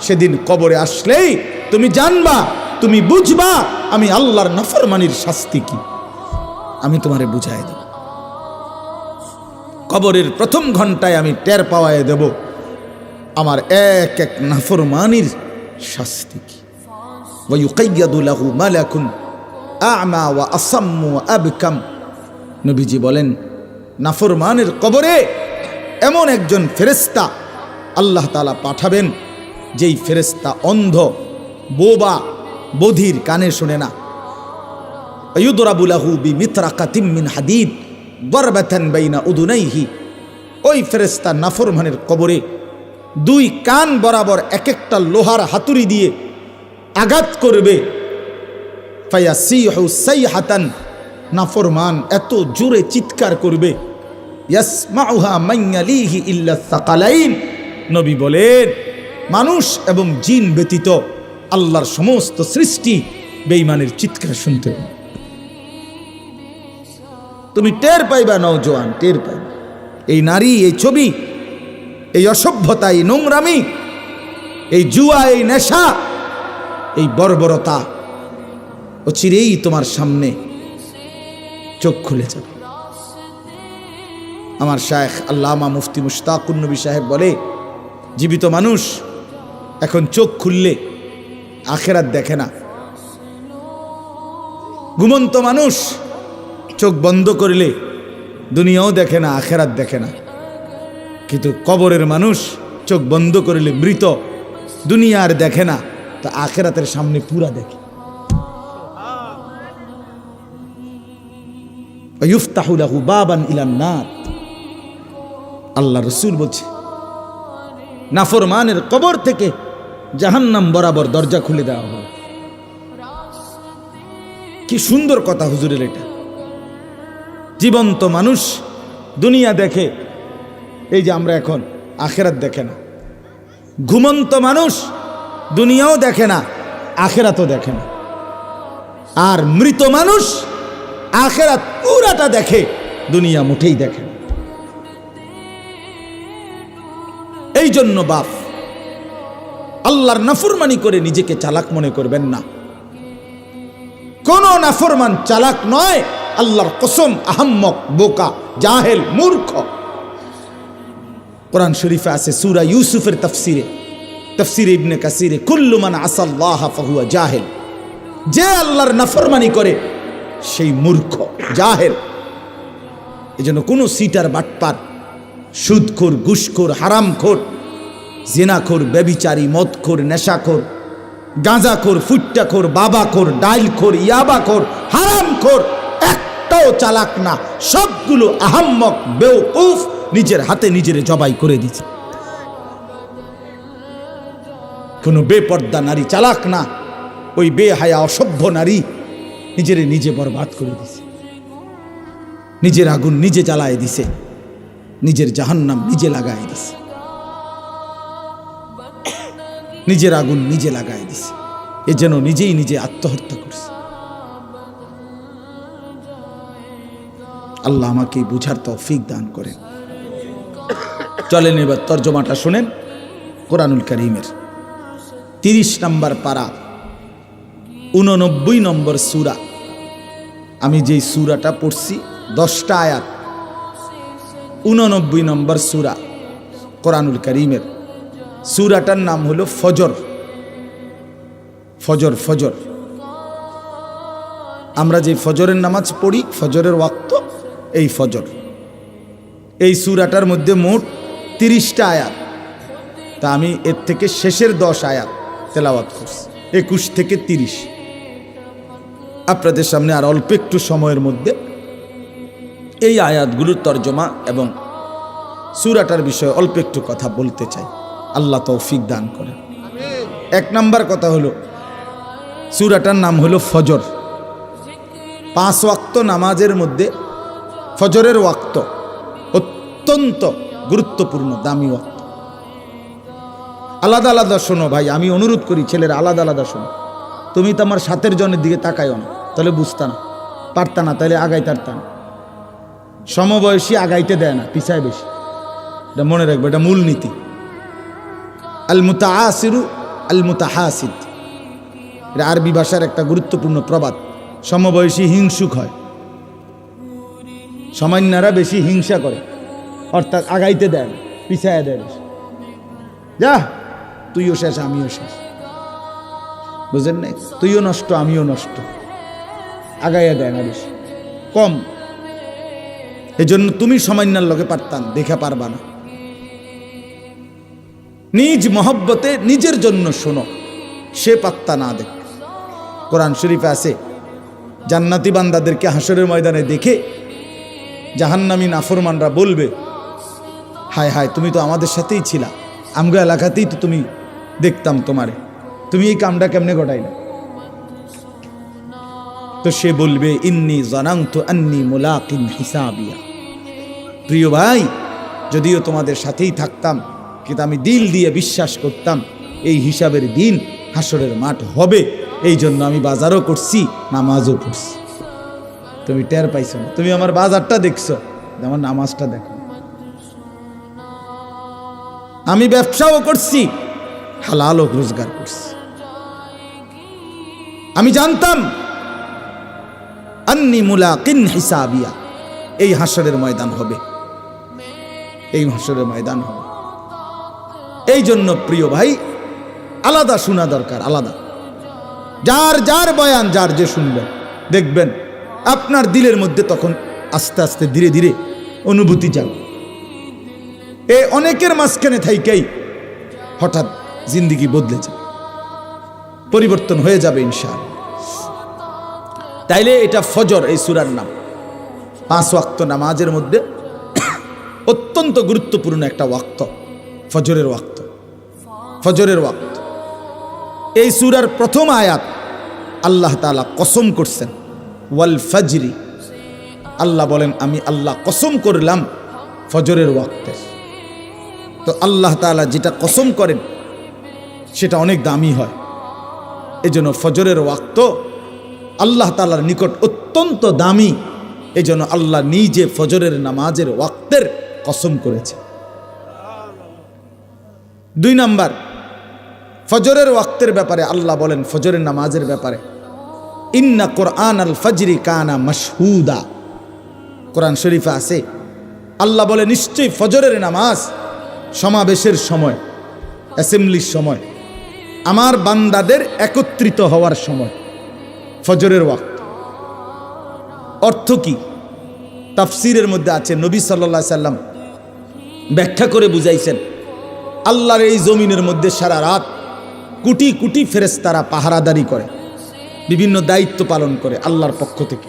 সেদিন কবরে আসলেই তুমি জানবা, তুমি বুঝবা আমি আল্লাহর নাফরমানির শাস্তি কি, আমি তোমারে বুঝাই দেব। কবরের প্রথম ঘন্টায় আমি টের পাওয়ায় দেব আমার এক এক নাফরমানির শাস্তি কি। ওয়া ইউকাইয়াদু লাহু মালাকুন আ'মা ওয়া আসাম্মু ওয়া আবকাম। নবীজি বলেন নাফরমানের কবরে এমন একজন ফেরেশতা আল্লাহ তাআলা পাঠাবেন, যেই ফেরেশতা অন্ধ, বোবা, বধির, কানে শোনে না। ইউদরাবু লাহু বিমিতরাকাতিম মিন হাদিদ দারবাতান বাইনা উদুনাইহি। ওই ফেরেশতা নাফরমানের কবরে দুই কান বরাবর এক একটা লোহার হাতুড়ি দিয়ে আঘাত করবে। ফায়াসিহু সাইহাতান, নাফরমান এত জোরে চিৎকার করবে, ইয়াসমাউহা মান ইয়ালিহি ইল্লা সাকালাইন। নবী বলেন মানুষ এবং জিন ব্যতীত আল্লাহর সমস্ত সৃষ্টি বেঈমানের চিৎকার শুনতে পাবে। তুমি টের পাইবা, নওজোয়ান টের পাইবা। এই নারী, এই ছবি, এই অসভ্যতা, এই নোংরামি, এই জুয়া, এই নেশা, এই বর্বরতা অচিরেই তোমার সামনে চোখ খুলে যাবে। আমার শায়েখ আল্লামা মুফতি মুশতাকুন নবী সাহেব বলে, জীবিত মানুষ এখন চোখ খুললে আখেরাত দেখে না, ঘুমন্ত মানুষ চোখ বন্ধ করলে দুনিয়াও দেখে না, আখেরাত দেখে না। কিন্তু কবরের মানুষ চোখ বন্ধ করলে মৃত, দুনিয়া আর দেখে না, তো আখেরাতের সামনে পুরা দেখে। ইফতাহু লাহু বাবান ইলান নার। আল্লাহ রাসূল বলছে নাফরমানের কবর থেকে জাহান্নাম বরাবর দরজা খুলে দেওয়া হবে। কি সুন্দর কথা হুজুরের এটা। জীবন্ত মানুষ দুনিয়া দেখে, এই যে আমরা এখন, আখেরাত দেখে না। ঘুমন্ত মানুষ দুনিয়াও দেখে না, আখেরাতও দেখে না। আর মৃত মানুষ আখেরাত পুরাটা দেখে, দুনিয়া মুঠেই দেখে না। এই জন্য বাপ, আল্লাহর নাফরমানি করে নিজেকে চালাক মনে করবেন না। কোন নাফরমান চালাক নয়, আল্লাহর কসম, আহাম্মক, বোকা, জাহেল, মূর্খ। কোরআন শরীফে আছে সূরা ইউসুফের তাফসিরে ইবনে কাসিরে, কুল্লু মান আসাল্লাহ ফাহুয়া জাহেল। যে আল্লাহর নাফরমানি করে সেই মূর্খ, জাহেল। এজন্য কোনো সিটার, বাটপার, সুদখোর, ঘুষখোর, হারামখোর, জিনাখোর, ব্যভিচারী, মদখোর, নেশাখোর, গাঁজাখোর, ফুট্টাখোর, বাবাখোর, ডাইলখোর, ইয়াবাখোর, হারামখোর একটাও চালাক না। সবগুলো আহাম্মক, বেওকুফ, নিজের হাতে নিজের জবাই করে দিচ্ছে। কোনো বেপর্দা নারী চালাক না, ওই বেহায়া অসভ্য নারী নিজের নিজে বরবাদ করে দিছে, নিজের আগুন নিজে জ্বালায় দিছে, নিজের জাহান্নাম নিজে লাগায় দিছে, নিজের আগুন নিজে লাগায় দিছে। এ যেন নিজেই নিজে আত্মহত্যা করছে। আল্লাহ আমাকে বুঝার তৌফিক দান করেন। চলেন এবার তর্জমাটা শুনেন কোরআনুল কারীমের 30 নম্বর পারা, 89 নম্বর সূরা। আমি যেই সূরাটা পড়ছি 10টা আয়াত, 89 নম্বর সূরা কোরআনুল কারীমের। সূরাটার নাম হলো ফজর। ফজর ফজর আমরা যে ফজরের নামাজ পড়ি, ফজরের ওয়াক্ত এই ফজর। এই সূরাটার মধ্যে মোট 30টা আয়াত, তা আমি এর থেকে শেষের 10 আয়াত তেলাওয়াত করছি, 21 থেকে 30। আপনাদের সামনে আর অল্প একটু সময়ের মধ্যে এই আয়াতগুলোর তর্জমা এবং সূরাটার বিষয়ে অল্প একটু কথা বলতে চাই। আল্লাহ তৌফিক দান করেন। 1 নাম্বার কথা হলো, সূরাটার নাম হলো ফজর। 5 ওয়াক্ত নামাজের মধ্যে ফজরের ওয়াক্ত অত্যন্ত গুরুত্বপূর্ণ, দামি ওয়াক্ত। আলাদা আলাদা শোনো ভাই, আমি অনুরোধ করি ছেলেরা আলাদা আলাদা শোনো। তুমি তো আমার সাথের জনের দিকে তাকাইও না, তাহলে বুঝতা না, পারতা না, তাহলে আগাইতে পারতা না। সমবয়সী আগাইতে দেয় না, পিছায় বেশি। এটা মনে রাখবে, এটা মূল নীতি। আল মুতাআসিরু আল মুতাহাসিদ, এটা আরবি ভাষার একটা গুরুত্বপূর্ণ প্রবাদ। সমবয়সী হিংসুক হয়, সামান্যরা বেশি হিংসা করে, অর্থাৎ আগাইতে দেয় না, পিছায় দেয় বেশি। যা তুইও শেষ আমিও শেষ, বুঝেন নাই? তুইও নষ্ট আমিও নষ্ট, আগাইয়া দেয় না বেশি, কম। এজন্য তুমি সামান্যার লোকে পারতাম, দেখা পারবা না। নিজ মহব্বতে নিজের জন্য শোনো, সে পাত্তা না দেখ। কোরআন শরীফে আছে, জান্নাতি বান্দাদেরকে হাসরের ময়দানে দেখে জাহান্নামী নাফরমানরা বলবে, হায় হায়, তুমি তো আমাদের সাথেই ছিলা, আমগো এলাকাতেই তো তুমি দেখতাম তোমারে, তুমি এই কামটা কেমনে ঘটাইলা? তো সে বলবে, ইন্নী জানান্তু আন্নী মুলাকিন হিসাবিয়া। প্রিয় ভাই, যদিও তোমাদের সাথেই থাকতাম, কিন্তু আমি দিল দিয়ে বিশ্বাস করতাম এই হিসাবের দিন হাসরের মাঠ হবে। এই জন্য আমি বাজারও করছি, নামাজও পড়ছি। তুমি টের পাইছো না, তুমি আমার বাজারটা দেখছো, আমার নামাজটা দেখো। আমি ব্যবসাও করছি, হালালও রোজগার করছি। আমি জানতাম আন্নী মুলাকিন হিসাবিয়া, এই হাসরের ময়দান হবে, এই হাসরের ময়দান হবে। এই জন্য প্রিয় ভাই, আলাদা শোনা দরকার, আলাদা। যার যার বয়ান যার যে শুনবেন, দেখবেন আপনার দিলের মধ্যে তখন আস্তে আস্তে ধীরে ধীরে অনুভূতি যাবে। অনেকের মাঝখানে থাইকেই হঠাৎ জিন্দিগি বদলে যাবে, পরিবর্তন হয়ে যাবে ইনশাআল্লাহ। তাইলে এটা ফজর, এই সূরার নাম। 5 ওয়াক্ত নামাজের মধ্যে অত্যন্ত গুরুত্বপূর্ণ একটা ওয়াক্ত, ফজরের ওয়াক্ত। ফজরের ওয়াক্ত, এই সূরার প্রথম আয়াত আল্লাহ তাআলা কসম করছেন, ওয়াল ফজরি। আল্লাহ বলেন, আমি আল্লাহ কসম করলাম ফজরের ওয়াক্তের। তো আল্লাহ তাআলা যেটা কসম করেন সেটা অনেক দামি হয়। এজন্য ফজরের ওয়াক্ত আল্লাহ তাআলার নিকট অত্যন্ত দামি। এজন্য আল্লাহ নিজে ফজরের নামাজের ওয়াক্তের কসম করেছে। 2 নাম্বার, ফজরের ওয়াক্তের ব্যাপারে আল্লাহ বলেন, ফজরের নামাজের ব্যাপারে, ইন্না কুরআন আল ফজরি কানা মাশহুদা। কোরআন শরীফে আছে, আল্লাহ বলে, নিশ্চয়ই ফজরের নামাজ সমাবেশের সময়, অ্যাসেম্বলির সময়, আমার বান্দাদের একত্রিত হওয়ার সময় ফজরের ওয়াক্ত। অর্থ কি? তাফসিরের মধ্যে আছে, নবী সাল্লাল্লাহু আলাইহি সাল্লাম ব্যাখ্যা করে বুঝাইছেন, আল্লাহর এই জমিনের মধ্যে সারা রাত কোটি কোটি ফেরেশতারা পাহারাদারি করে, বিভিন্ন দায়িত্ব পালন করে আল্লাহর পক্ষ থেকে।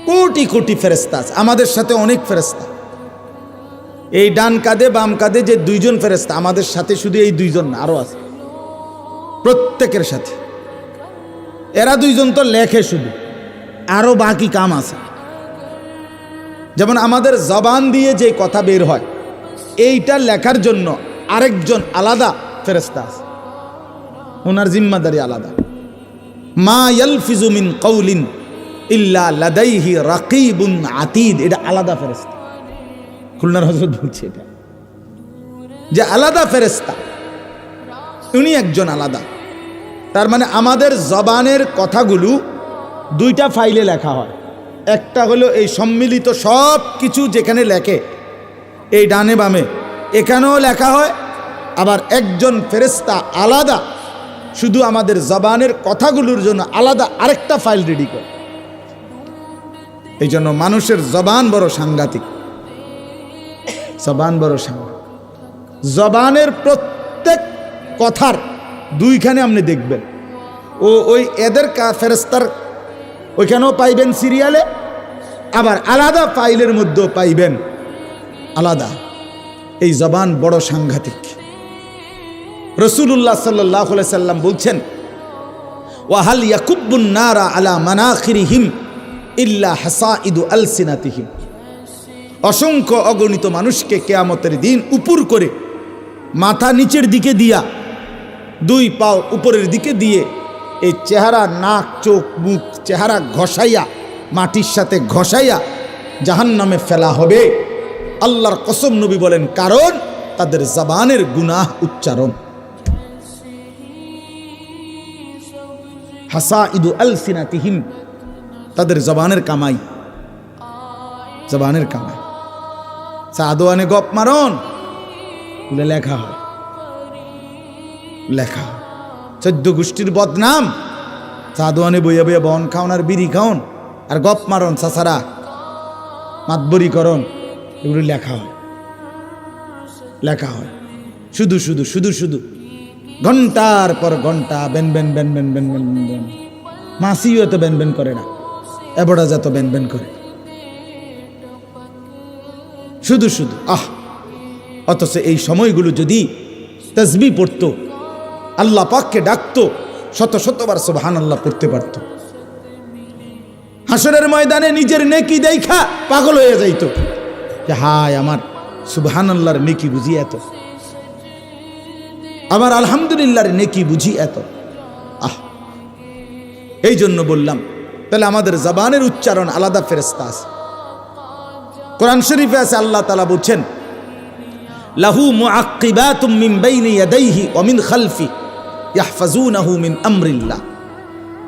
কোটি কোটি ফেরেশতা আছে, আমাদের সাথে অনেক ফেরেশতা। এই ডান কাঁধে বাম কাঁধে যে 2 জন ফেরেশতা, আমাদের সাথে শুধু এই 2 জন না, আরো আছে প্রত্যেকের সাথে। এরা 2 জন তো লেখে শুধু, আরো বাকি কাম আছে। যেমন আমাদের জবান দিয়ে যে কথা বের হয়, এইটা লেখার জন্য আরেকজন আলাদা ফেরেশতা আছে, ওনার জিম্মাদারি আলাদা। মা ইয়ালফিজু মিন কাউলিন ইল্লা লাদাইহি রাকিবুন আতীদ, এটা আলাদা ফেরেশতা। খুলনার হযরত বলছে এটা, যে আলাদা ফেরেশতা, উনি একজন আলাদা। তার মানে আমাদের জবানের কথাগুলো 2টা ফাইলে লেখা হয়। একটা হলো এই সম্মিলিত সব কিছু যেখানে লেখে, এই ডানে বামে, এখানেও লেখা হয়। আবার একজন ফেরেশতা আলাদা শুধু আমাদের জবানের কথাগুলোর জন্য আলাদা আরেকটা ফাইল রেডি করে। এই জন্য মানুষের জবান বড় সাংঘাতিক, জবান বড় সাংঘাতিক। জবানের প্রত্যেক কথার দুইখানে আপনি দেখবেন, ওই এদের ফেরেস্তার ওইখানেও পাইবেন সিরিয়ালে, আবার আলাদা ফাইলের মধ্যেও পাইবেন আলাদা। এই জবান বড় সাংঘাতিক। রাসূলুল্লাহ সাল্লাল্লাহু আলাইহি সাল্লাম বলছেন, ওয়াহাল ইয়াকুব্বুন নারা আলা মানাখিরিহিম ইল্লা হাসাইদু আলসিনাতিহিম। অসংখ্য অগণিত মানুষকে কিয়ামতের দিন উপর করে মাথা নিচের দিকে দিয়া, দুই পাও উপরের দিকে দিয়ে এই চেহারা, নাক, চোখ, মুখ, চেহারা ঘষাইয়া, মাটির সাথে ঘষাইয়া জাহান্নামে ফেলা হবে। আল্লাহর কসম নবী বলেন, কারণ তাদের জবানের গুনাহ উচ্চারণ। হাসাইদু আলসিনাতিহিম, তাদের জবানের কামাই, জবানের কামাই। সাদোয়ানে গপ মারণ বলে লেখা হয়, লেখা হয়। 14 গোষ্ঠীর বদনাম, সাদোয়ানে বইয়া বইয়া বন খাওন আর বিড়ি খাওন আর গপ মারণ, চাচারা মাতবরি করণ, এগুলো লেখা হয়, লেখা হয়। শুধু শুধু শুধু শুধু ঘন্টার পর ঘন্টা বেন বেন বেন বেন বেন বেন বেন। মাসিও তো বেন বেন করে না, এবড়া যত বেন বেন করে, শুধু শুধু আহ। অথচ এই সময়গুলো যদি তাসবিহ পড়তো, আল্লাহ পাককে ডাকতো, শত শতবার সুবহানাল্লাহ পড়তে পারত, হাসরের ময়দানে নিজের নেকি দেখা পাগল হয়ে যাইতো যে হায় আমার সুবহানাল্লাহর নেকি বুঝি এত, আমার আলহামদুলিল্লাহর নেকি বুঝি এত। আহ, এই জন্য বললাম, তাহলে আমাদের জবানের উচ্চারণ আলাদা ফেরেশতা আছে। কোরআন শরীফে আছে, আল্লাহ তাআলা বলছেন, লাহু মুআক্কিবাতুম মিন বাইনি ইয়াদাইহি ওয়া মিন খালফি ইয়াহফাজুনাহু মিন আমরিল্লাহ।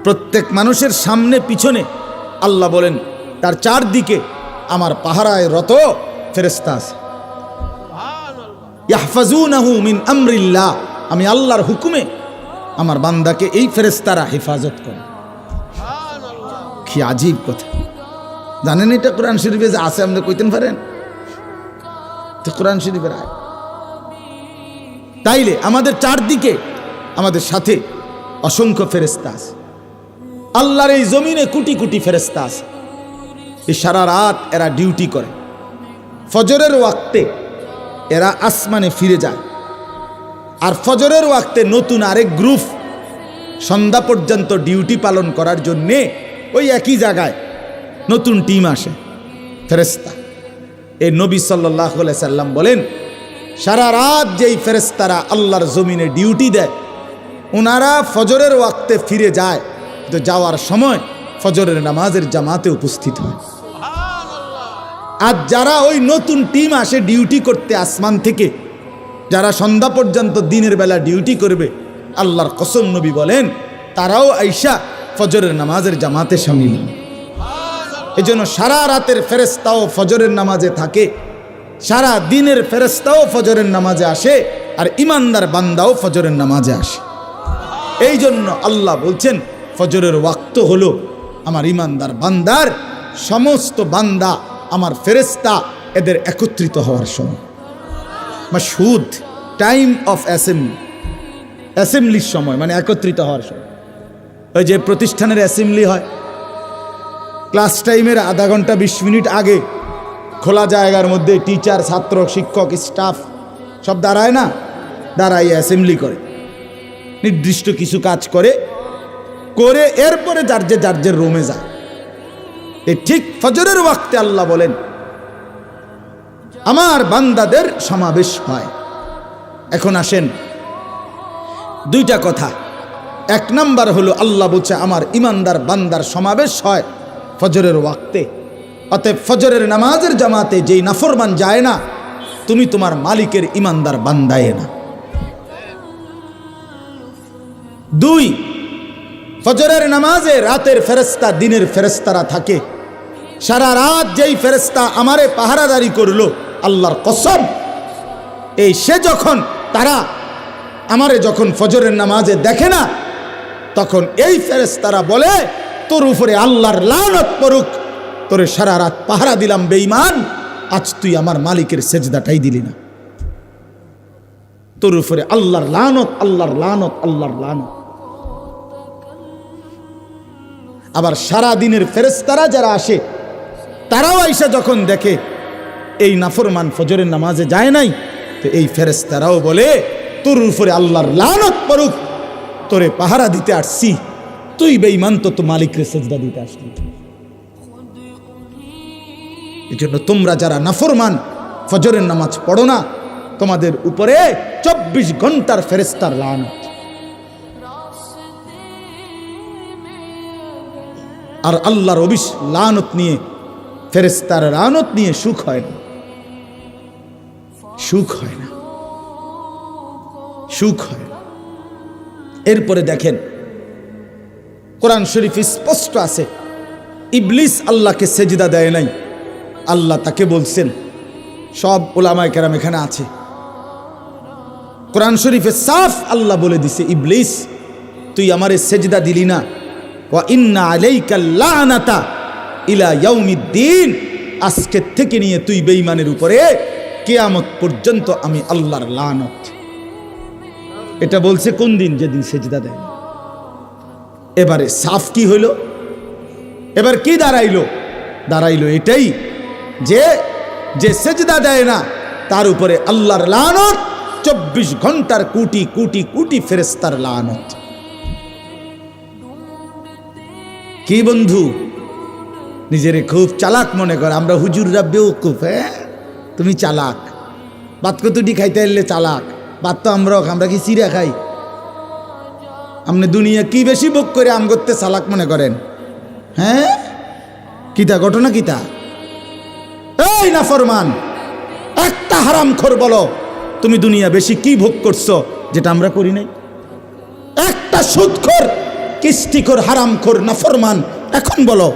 প্রত্যেক মানুষের সামনে পিছনে আল্লাহ বলেন তার চারদিকে আমার পাহারায় রত ফেরেশতা আছে। ইয়াহফাজুনাহু মিন আমরিল্লাহ, আমি আল্লাহর হুকুমে আমার বান্দাকে এই ফেরেশতারা হেফাজত করে। কি আজীব কথা, জানেন এটা কোরআন শরীফে যে আছে, আপনি কইতেন পারেন তো কোরআন শরীফের আয়াত। তাইলে আমাদের চারদিকে আমাদের সাথে অসংখ্য ফেরেশতা আছে। আল্লাহর এই জমিনে কোটি কোটি ফেরেশতা আছে। এই সারা রাত এরা ডিউটি করে। ফজরের ওয়াক্তে এরা আসমানে ফিরে যায়, আর ফজরের ওয়াক্তে নতুন আরেক গ্রুপ সন্ধ্যা পর্যন্ত ডিউটি পালন করার জন্যে ওই একই জায়গায় নতুন টিম আসে ফেরেশতা। এই নবী সাল্লাল্লাহু আলাইহি সাল্লাম বলেন, সারা রাত যেই ফেরেশতারা আল্লাহর জমিনে ডিউটি দেয়, ওনারা ফজরের ওয়াক্তে ফিরে যায়, তো যাওয়ার সময় ফজরের নামাজের জামাতে উপস্থিত হয়। আর যারা ওই নতুন টিম আসে ডিউটি করতে আসমান থেকে, যারা সন্ধ্যা পর্যন্ত দিনের বেলা ডিউটি করবে, আল্লাহর কসম নবী বলেন তারাও আইসা ফজরের নামাজের জামাতে শামিল। এই জন্য সারা রাতের ফেরেশতাও ফজরের নামাজে থাকে, সারা দিনের ফেরেশতাও ফজরের নামাজে আসে, আর ইমানদার বান্দাও ফজরের নামাজে আসে। এই জন্য আল্লাহ বলছেন ফজরের ওয়াক্ত হলো আমার ইমানদার বান্দার, সমস্ত বান্দা আমার ফেরেশতা এদের একত্রিত হওয়ার সময়। মাশহুদ, টাইম অফ অ্যাসেম্বলি, অ্যাসেম্বলির সময় মানে একত্রিত হওয়ার সময়। ওই যে প্রতিষ্ঠানের অ্যাসেম্বলি হয়, ক্লাস টাইমের আধা ঘন্টা 20 মিনিট আগে খোলা জায়গার মধ্যে টিচার, ছাত্র, শিক্ষক, স্টাফ সব দাঁড়ায় না, দাঁড়াই অ্যাসেম্বলি করে, নির্দিষ্ট কিছু কাজ করে করে এরপরে যার যে রুমে যায়। এই ঠিক ফজরের ওয়াক্তে আল্লাহ বলেন আমার বান্দাদের সমাবেশ হয়। এখন আসেন, দুইটা কথা। এক নাম্বার হলো আল্লাহ বলছে আমার ইমানদার বান্দার সমাবেশ হয় ফজরের ওয়াক্তে, অতএব ফজরের নামাজের জামাতে যেই নাফরমান যায় না, তুমি তোমার মালিকের ইমানদার বান্দায় না। দুই, ফজরের নামাজে রাতের ফেরেশতা দিনের ফেরেশতারা থাকে। সারা রাত যেই ফেরেশতা আমারে পাহারাদারি করলো, আল্লাহর কসম এই সে যখন তারা আমারে যখন ফজরের নামাজে দেখে না, তখন এই ফেরেশতারা বলে তোর উপরে আল্লাহর লানত পড়ুক, তোরে সারা রাত পাহারা দিলাম বেঈমান, আজ তুই আমার মালিকের সেজদাটাই দিলি না, তোর উপরে আল্লাহর লানত, আল্লাহর লানত, আল্লাহর লানত। আবার সারা দিনের ফেরেশতারা যারা আসে তারাও আইসা যখন দেখে এই নাফরমান ফজরের নামাজে যায় নাই, তো এই ফেরেশতারাও বলে তোর উপরে আল্লাহর লানত পড়ুক, তোরে পাহারা দিতে আসছি, তুই বেঈমান, তো মালিকের সেজদা দিতে আসলি। এই জন্য তোমরা যারা নাফরমান ফজরের নামাজ পড়ো না, তোমাদের উপরে 24 ঘন্টার ফেরেশতার লানত। আর আল্লাহর লানত নিয়ে, ফেরেশতার লানত নিয়ে সুখ হয় না, সুখ হয় না, সুখ হয় না। এরপরে দেখেন কোরআন শরীফ স্পষ্ট আছে, ইবলিস আল্লাহকে সেজদা দেয় নাই, আল্লাহ তাকে বলছেন, সব উলামায়ে কেরাম এখানে আছে, কোরআন শরীফে সাফ আল্লাহ বলে দিছে, ইবলিস তুই আমারে সেজদা দিলি না, ওয়া ইন্না আলাইকা লানাতা ইলা ইয়াউমিদ্দিন, আজকে থেকে নিয়ে তুই বেঈমানের উপরে কিয়ামত পর্যন্ত আমি আল্লাহর লানত। এটা বলছে কোন দিন? যেদিন সেজদা দেয়। এবারে সাফ কি হইল? এবার কি দাঁড়াইলো? দাঁড়াইলো এটাই যে যে সেজদা দেয় না তার উপরে আল্লাহর লানত, 24 ঘন্টার কোটি কোটি কোটি ফেরেশতার লানত। কি বন্ধু নিজেরে খুব চালাক মনে কর, আমরা হুজুররা বেওকুফ। তুমি চালাক, ভাত কতটি খাইতে এলে চালাক, ভাত তো আমরা কি চিড়া খাই? আপনি দুনিয়া কি বেশি ভোগ করে আম করতে চালাক মনে করেন? হ্যাঁ, কিতা ঘটনা কিতা? এই নাফরমান, একটা হারামখোর বলো তুমি দুনিয়া বেশি কি ভোগ করছো যেটা আমরা করি নাই? একটা সুদখোর, কিস্তিখোর, হারামখোর, নাফরমান, এখন বলো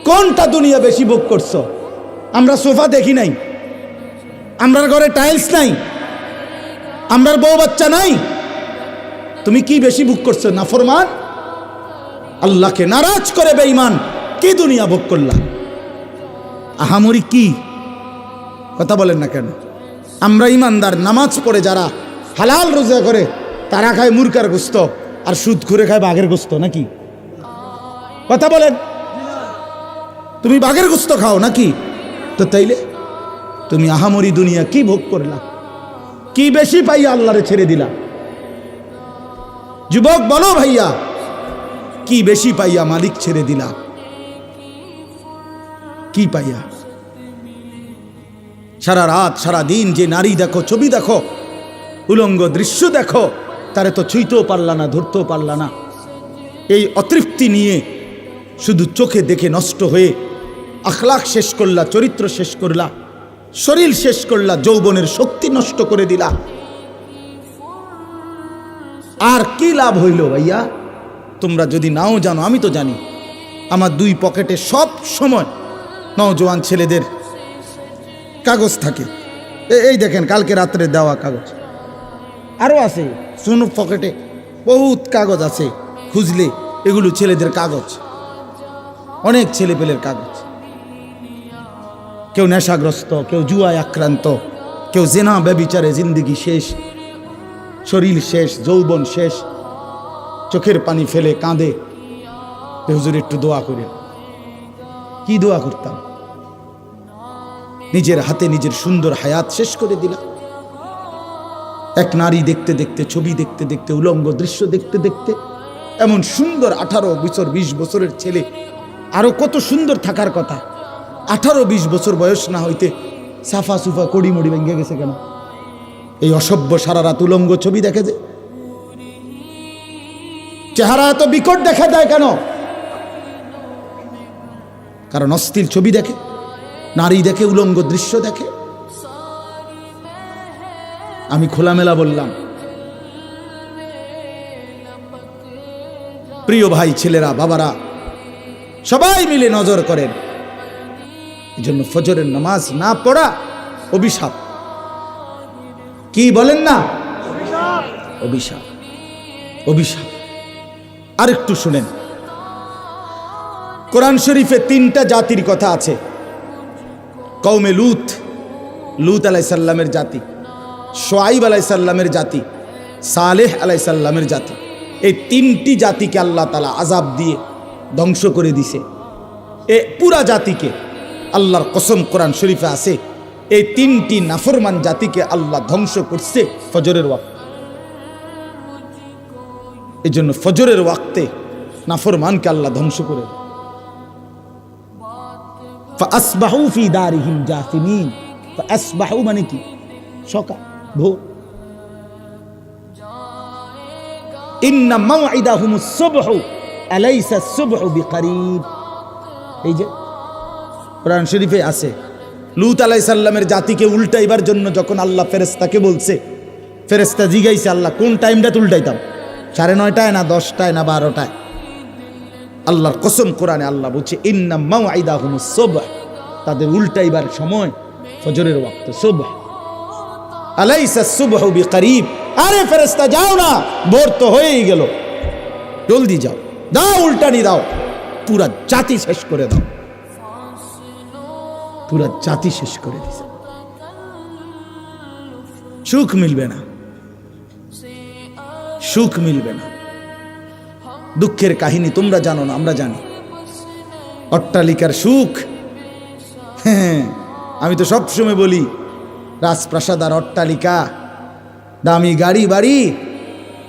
কোনটা দুনিয়া বেশি ভোগ করছো? আমরা সোফা দেখি নাই, আমরার ঘরে টাইলস নাই, আমরার বউ বাচ্চা নাই, তুমি কি বেশি ভোগ করছো? নাফরমান, আল্লাহকে নারাজ করে বেঈমান, কি দুনিয়া ভোগ করলা? আহামরি কি কথা বলেন না কেন? আমরা ইমানদার, নামাজ পড়ে যারা হালাল রোজা করে, তারা খায় মুরগার গোস্ত আর সুদ করে খায় বাঘের গোস্ত, নাকি? কথা বলেন, তুমি বাঘের গোস্ত খাও নাকি? তো তাইলে তুমি আহামরি দুনিয়া কি ভোগ করলা? কি বেশি পাইয়া আল্লাহরে ছেড়ে দিলা? যুবক বলো ভাইয়া, কি বেশি পাইয়া মালিক ছেড়ে দিলা? কি পাইয়া? সারা রাত সারা দিন যে নারী দেখো, ছবি দেখো, উলঙ্গ দৃশ্য দেখো, তারে তো ছুঁইতেও পারলা না, ধরতেও পারলা না। এই অতৃপ্তি নিয়ে শুধু চোখে দেখে নষ্ট হয়ে আখলাক শেষ করলা, চরিত্র শেষ করলা, শরীর শেষ করলা, যৌবনের শক্তি নষ্ট করে দিলা। আর কি লাভ হইল ভাইয়া? তোমরা যদি নাও জানো, আমি তো জানি, আমার 2 পকেটে সব সময় নওজোয়ান ছেলেদের কাগজ থাকে। এই দেখেন কালকে রাত্রে দেওয়া কাগজ, আরও আছে সোনো পকেটে বহুত কাগজ আছে, খুঁজলে এগুলো ছেলেদের কাগজ, অনেক ছেলেপেলের কাগজ। কেউ নেশাগ্রস্ত, কেউ জুয়ায় আক্রান্ত, কেউ জেনা ব্যভিচারে জিন্দেগি শেষ, শরীর শেষ, যৌবন শেষ, চোখের পানি ফেলে কাঁদে, হুজুর একটু দোয়া করে। কি দোয়া করতাম? নিজের হাতে নিজের সুন্দর হায়াত শেষ করে দিলাম। এক নারী দেখতে দেখতে, ছবি দেখতে দেখতে, উলঙ্গ দৃশ্য দেখতে দেখতে, এমন সুন্দর 18 বছর 20 বছরের ছেলে, আরো কত সুন্দর থাকার কথা, 18-20 বছর বয়স না হইতে সাফা সুফা কড়ি মড়ি ভেঙে গেছে কেন? এই অসভ্য সারা রাত উলঙ্গ ছবি দেখে যে, চেহারা এত বিকট দেখা যায় কেন? কারণ অস্থির ছবি দেখে, নারী দেখে, উলঙ্গ দৃশ্য দেখে। আমি খোলামেলা বললাম, প্রিয় ভাই, ছেলেরা, বাবারা, সবাই মিলে নজর করেন। এই জন্য ফজরের নামাজ না পড়া অভিশাপ। কি বলেন না? অভিশাপ, অভিশাপ। আরেকটু শুনেন, কোরআন শরীফে 3টা জাতির কথা আছে। কওমে লূত, লূত আলাইহিস সালামের জাতি, শুআয়ব আলাইহিস সালামের জাতি, সালেহ আলাইহিস সালামের জাতি। এই 3টি জাতিকে আল্লাহ তাআলা আযাব দিয়ে ধ্বংস করে দিছে। এই পুরা জাতিকে, আল্লাহর কসম কোরআন শরীফে আছে, এই 3টি নাফরমান জাতিকে আল্লাহ ধ্বংস করছে ফজরের ওয়াক্তে। এই জন্য ফজরের ওয়াক্তে নাফরমানকে আল্লাহ ধ্বংস করে। ফাসবাহু ফি দারিহিম জাসিমিন। ফাসবাহু মানে কি? সকাল, ভোর। ইন্না মাউইদাহুমুস সুবহু আলাইসা সুবহু বিকরিব। এই যে কোরআন শরীফে আছে, লূত আলাইহিস সালামের জাতিকে উল্টাইবার জন্য যখন আল্লাহ ফেরেশতাকে বলছে, ফেরেশতা জিগাইছে আল্লাহ কোন টাইমটা উল্টাইতাম, 9:30টায় না 10টায় না 12টায়? আল্লাহর কসম কোরআনে আল্লাহ বলছে ইন্না মাউইদাহুমুস সুবহ, তাদের উল্টাইবার সময় ফজরের ওয়াক্ত। সুবহ আলাইসা সুবহু বিকরিব। আরে ফেরেশতা যাও না, ভোর তো হয়েই গেল, জলদি যাও, দাও উল্টানি দাও, পুরা জাতি শেষ করে দাও। পুরা জাতি শেষ করে দিছে। সুখ মিলবে না, সুখ মিলবে না। দুঃখের কাহিনী তোমরা জানো না, আমরা জানি। অট্টালিকার সুখ, হ্যাঁ, আমি তো সবসময় বলি রাজপ্রাসাদ আর অট্টালিকা, দামি গাড়ি বাড়ি,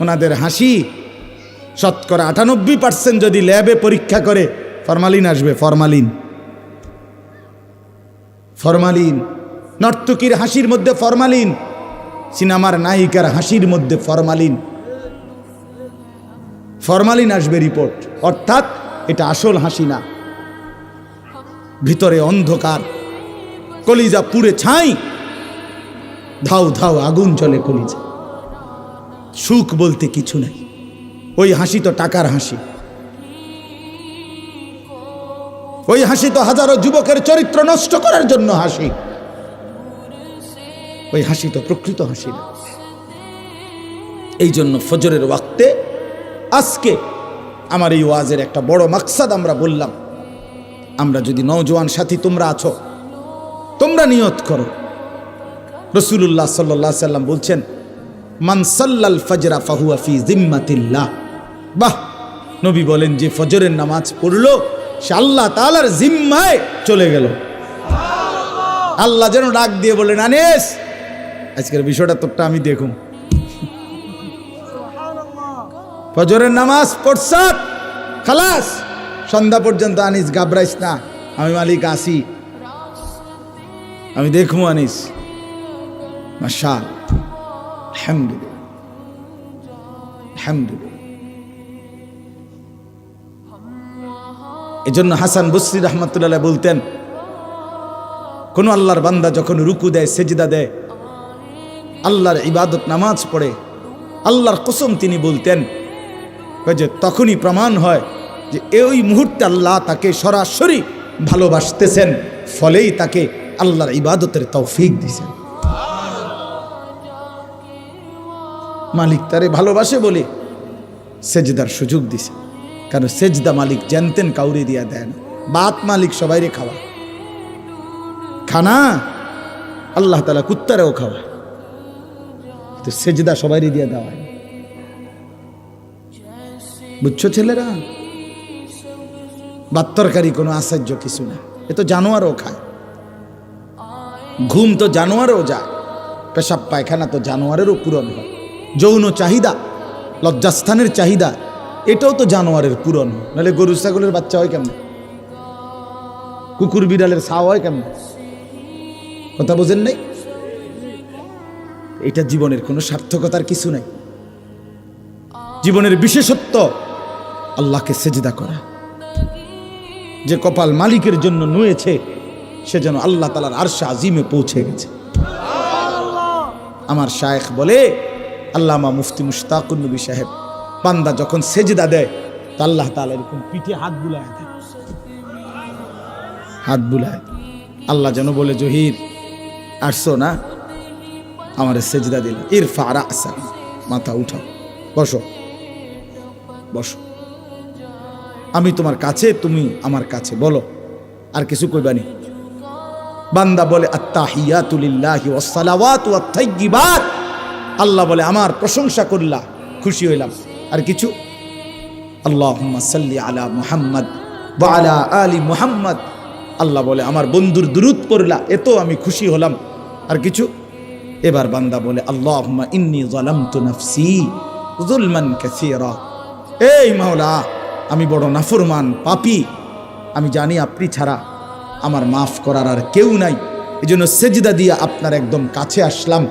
ওনাদের হাসি, শতকরা 98% যদি ল্যাবে পরীক্ষা করে ফরমালিন আসবে। Formalin, formalin. নর্তকীর হাসির মধ্যে ফরমালিন, সিনেমার নায়িকার হাসির মধ্যে ফরমালিন, ফরমালিন আসবে রিপোর্ট। অর্থাৎ এটা আসল হাসি না, ভিতরে অন্ধকার, কলিজা পুড়ে ছাই, ধাউ ধাউ আগুন জ্বলে কলিজা। সুখ বলতে কিছু নেই। ওই হাসি তো টাকার হাসি, ওই হাসি তো হাজারো যুবকের চরিত্র নষ্ট করার জন্য হাসি। ওই হাসি তো প্রকৃত হাসি না। এই জন্য ফজরের ওয়াক্তে আজকে আমার এই ওয়াজের একটা বড় মাকসাদ আমরা বললাম, আমরা যদি নওজোয়ান সাথী তোমরা আছো, তোমরা নিয়ত করো। রাসূলুল্লাহ সাল্লাল্লাহু আলাইহি সাল্লাম বলছেন মান সাল্লাল ফজরা ফাহুয়া ফি জিম্মাতিল্লাহ। বাহ, নবী বলেন যে ফজরের নামাজ পড়লো সে আল্লাহ তাআলার জিম্মায় চলে গেল। আল্লাহ যেন ডাক দিয়ে বলেন আনিস, আজকের বিষয়টা তোরটা আমি দেখুম। ফজরের নামাজ পড়ছ খালাস, সন্ধ্যা পর্যন্ত আনিস ঘাবড়াইস না, আমি মালিক আসি, আমি দেখবো আনিস। মাশাআল্লাহ, আলহামদুলিল্লাহ, আলহামদুলিল্লাহ। এজন্য হাসান বসরি রাহমাতুল্লাহ বলতেন, কোন আল্লাহর বান্দা যখন রুকু দেয়, সেজদা দেয়, আল্লাহর ইবাদত নামাজ পড়ে, আল্লাহর কসম তিনি বলতেন যে তখনই প্রমাণ হয় যে এই মুহূর্তে আল্লাহ তাকে সরাসরি ভালোবাসতেছেন, ফলেই তাকে আল্লাহর ইবাদতের তৌফিক দিয়েছেন। মালিক তারে ভালোবাসে বলে সেজদার সুযোগ দিছে, কারণ সেজদা মালিক জানতেন কাউরে দিয়া দেন। বাত মালিক সবাইরে খাওয়া, খানা আল্লাহ তাআলা কুত্তারেও খাওয়া, তো সেজদা সবাইরে দিয়া দেওয়া। বুঝছো ছেলেরা? বাত্তরকারী কোনো আশ্চর্য কিছু না, এ তো জানোয়ারও খায়। ঘুম তো জানোয়ারও যায়, পেশাব পায়খানা তো জানোয়ারেরও পূরণ হয়। যৌন চাহিদা, লজ্জাস্থানের চাহিদা, এটাও তো জানোয়ারের পূরণ হয়। নাহলে গরু ছাগলের বাচ্চা হয় কেমন, কুকুর বিড়ালের ছাও হয় কেমন? কথা বোঝেন নাই? এটা জীবনের কোনো সার্থকতার কিছু নাই। জীবনের বিশেষত্ব আল্লাহকে সেজদা করা। যে কপাল মালিকের জন্য নুয়েছে সে যেন আল্লাহ তাআলার আরশে আজিমে পৌঁছে গেছে। আমার শায়েখ বলে, আল্লামা মুফতি মুশতাকুন নবী সাহেব, বান্দা যখন সেজদা দেয় তো আল্লাহ তাআলা এরকম পিঠে হাত বুলায় দেয়, হাত বুলায়। আল্লাহ যেন বলে, জহির আসছো না, আমার সেজদা দিল, ইরফা রাসা, মাথা উঠাও, বসো বসো। আমি তোমার কাছে, তুমি আমার কাছে, বলো আর কিছু কইবানি? বান্দা বলে আত্তাহিয়াতু লিল্লাহি ওয়াস সালাওয়াতু ওয়াত তাইয়্যিবাত, আল্লাহ বলে আমার প্রশংসা করলা, খুশি হইলাম। আর কিছু? আল্লাহুম্মা সাল্লি আলা মুহাম্মদ ওয়া আলা আলি মুহাম্মদ, আল্লাহ বলে আমার বন্ধুর দুরূদ পড়লা, এত আমি খুশি হলাম। আর কিছু? এবার বান্দা বলে আল্লাহুম্মা ইন্নী যালামতু নাফসি যুলমান কাসীরা, এই মাওলা আমি বড় নাফরমান পাপী, আমি জানি আপনি ছাড়া আমার মাফ করার আর কেউ নাই, এজন্য সেজদা দিয়ে আপনার একদম কাছে আসলাম,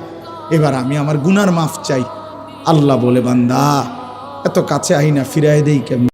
এবার আমি আমার গুনার মাফ চাই। আল্লাহ বলে বান্দা এত কাছে আইনা ফিরায় দেই কেমন?